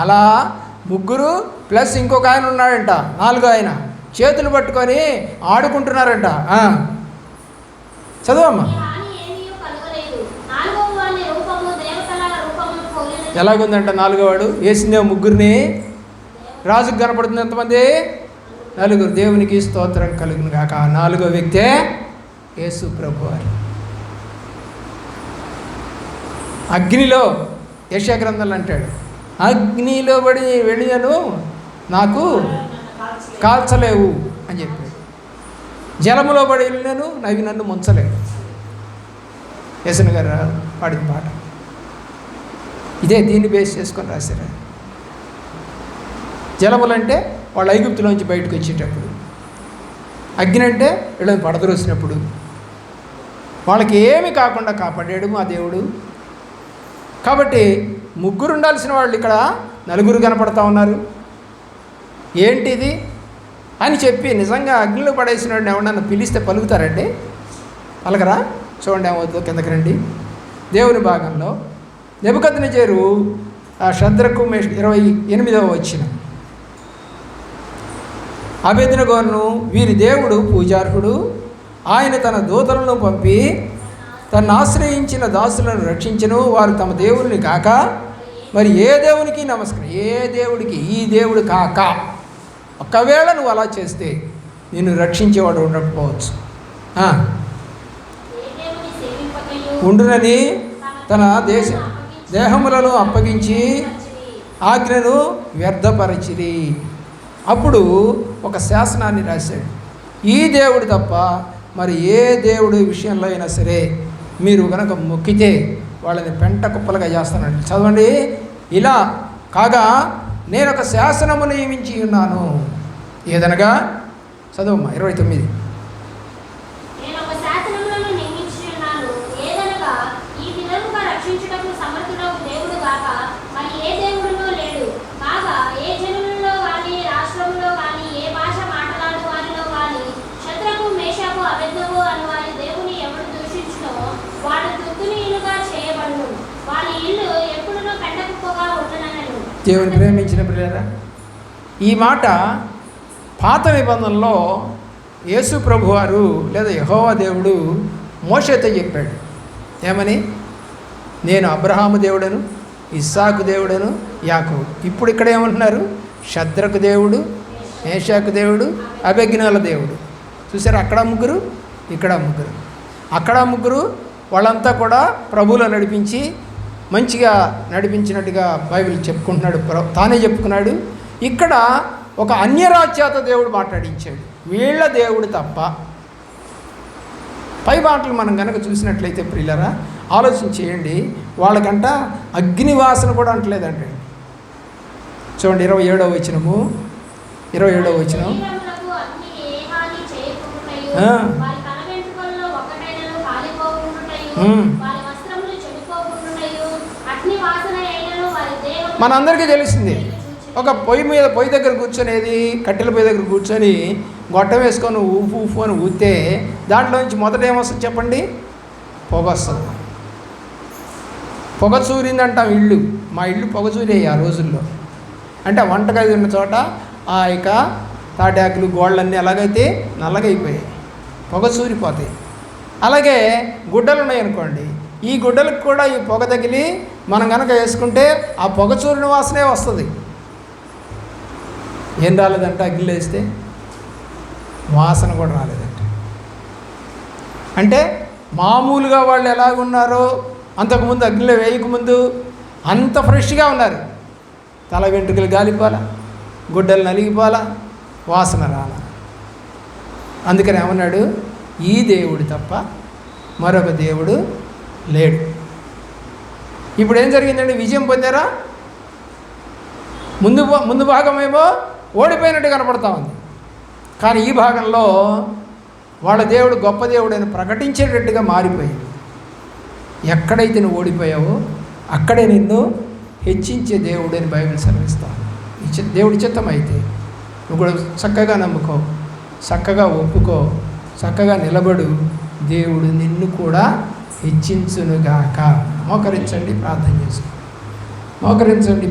అలా ముగ్గురు ప్లస్ ఇంకొక ఆయన ఉన్నాడంట, 4వ ఆయన, చేతులు పట్టుకొని ఆడుకుంటున్నారంట. చదవమ్మా. ఎలాగుందంట 4వ వాడు? వేసిందే ముగ్గురిని, రాజుకు కనపడుతుంది ఎంతమంది? 4. దేవునికి స్తోత్రం కలుగును కాక. 4వ వ్యక్తే యేసు ప్రభువారు. అగ్నిలో, యెషయా గ్రంథంలో అంటాడు, అగ్నిలో పడి వెళ్ళాను నాకు కాల్చలేవు అని చెప్పాడు. జలములో పడి వెళ్ళాను అవి నన్ను ముంచలేవు. యేసన్ గారు పాడిన పాట ఇదే, దీన్ని బేస్ చేసుకొని రాశారు. జలములంటే వాళ్ళు ఐగుప్తులోంచి బయటకు వచ్చేటప్పుడు, అగ్ని అంటే వీళ్ళని పడదరోసినప్పుడు, వాళ్ళకి ఏమి కాకుండా కాపాడాడు మా దేవుడు. కాబట్టి ముగ్గురు ఉండాల్సిన వాళ్ళు ఇక్కడ 4 కనపడతా ఉన్నారు. ఏంటిది అని చెప్పి నిజంగా అగ్నిలో పడేసిన వాడిని ఎవరన్నా పిలిస్తే పలుకుతారండి? పలకరా? చూడండి ఏమవుతుందో. కిందకి రండి. దేవుని భాగంలో నెబుకద్నెజరు శద్రకు మేషకు 28వ వచనం. అబేద్నెగోను వీరి దేవుడు పూజార్హుడు, ఆయన తన దూతలను పంపి తను ఆశ్రయించిన దాసులను రక్షించను. వారు తమ దేవుని కాక మరి ఏ దేవునికి నమస్కారం, ఏ దేవుడికి, ఈ దేవుడు కాక. ఒకవేళ నువ్వు అలా చేస్తే నిన్ను రక్షించేవాడు ఉండకపోవచ్చు. ఉండునని తన దేహములను అప్పగించి ఆజ్ఞను వ్యర్థపరచిరి. అప్పుడు ఒక శాసనాన్ని రాశాడు, ఈ దేవుడు తప్ప మరి ఏ దేవుడి విషయంలో అయినా సరే మీరు కనుక మొక్కితే వాళ్ళని పెంట కుప్పలుగా చేస్తానండి. చదవండి. ఇలా కాగా నేను ఒక శాసనము నియమించి ఉన్నాను. ఏదనగా చదవమ్మా 29. దేవుని ప్రేమించిన పిల్లరా, ఈ మాట పాత నిబంధనలో యేసు ప్రభువారు లేదా యెహోవా దేవుడు మోషేతో చెప్పాడు. ఏమని? నేను అబ్రహాము దేవుడను, ఇస్సాకు దేవుడను, యాకోబు. ఇప్పుడు ఇక్కడ ఏమంటున్నారు? షద్రకు దేవుడు, మేషాకు దేవుడు, అబేజ్ఞాల దేవుడు. చూసారు? అక్కడ ముగ్గురు, ఇక్కడ ముగ్గురు. అక్కడ ముగ్గురు వాళ్ళంతా కూడా ప్రభువులో నడిపించి మంచిగా నడిపించినట్టుగా బైబిల్ చెప్పుకుంటున్నాడు, తానే చెప్పుకున్నాడు. ఇక్కడ ఒక అన్యరాజ్యాత దేవుడు మాట్లాడించాడు, వీళ్ళ దేవుడు తప్ప. పై మాటలు మనం కనుక చూసినట్లయితే ప్రియులరా, ఆలోచన చేయండి. వాళ్ళకంట అగ్నివాసన కూడా అంటలేదండి. చూడండి 27వ వచనము, 27వ వచనం. శరీరములకు అగ్ని ఏ హాని చేయకుండుటయు, ఆ. వారి తల వెంట్రుకల్లో ఒకటైనను కాలిపోకుండుటయు, వారి వస్త్రములు చెడిపోకుండుటయు, అగ్ని వాసన అయినను వారి దేహము. మనందరికీ తెలిసింది, ఒక పొయ్యి దగ్గర కూర్చొనేది, కట్టెల పొయ్యి దగ్గర కూర్చొని గొట్టం వేసుకొని ఊపు ఊపు అని ఊతే దాంట్లో నుంచి మొదట ఏమొస్తుంది చెప్పండి? పొగ వస్తుంది. పొగ చూరిందంటాం ఇల్లు. మా ఇల్లు పొగ చూరేయి ఆ రోజుల్లో. అంటే వంటగది ఉన్న చోట ఆ యొక్క తాటాకులు గోళ్ళన్నీ ఎలాగైతే నల్లగైపోయాయి, పొగ చూరిపోతాయి. అలాగే గుడ్డలు ఉన్నాయనుకోండి, ఈ గుడ్డలకు కూడా ఈ పొగ తగిలి మనం కనుక వేసుకుంటే ఆ పొగ చూరిన వాసనే వస్తుంది. ఏం రాలేదంట? అగ్నిలో వేస్తే వాసన కూడా రాలేదంట. అంటే మామూలుగా వాళ్ళు ఎలాగున్నారో అంతకుముందు అగ్నిలో వేయకముందు అంత ఫ్రెష్గా ఉన్నారు. తల వెంట్రుకలు గాలిపోలా, గుడ్డలు నలిగిపోలా, వాసన రాలా. అందుకని ఏమన్నాడు? ఈ దేవుడు తప్ప మరొక దేవుడు లేడు. ఇప్పుడు ఏం జరిగిందండి? విజయం పొందారా? ముందు భాగమేమో ఓడిపోయినట్టు కనపడతా ఉంది. కానీ ఈ భాగంలో వాళ్ళ దేవుడు గొప్ప దేవుడని ప్రకటించేటట్టుగా మారిపోయింది. ఎక్కడైతే నువ్వు ఓడిపోయావో అక్కడే నిన్ను హెచ్చించే దేవుడు అని బైబిల్ సెలవిస్తాను. దేవుడి చిత్తం అయితే నువ్వు కూడా చక్కగా నమ్ముకో, చక్కగా ఒప్పుకో, చక్కగా నిలబడు. దేవుడు నిన్ను కూడా హెచ్చించునుగాక. మోకరించండి, ప్రార్థన చేసుకో. మోకరించండి.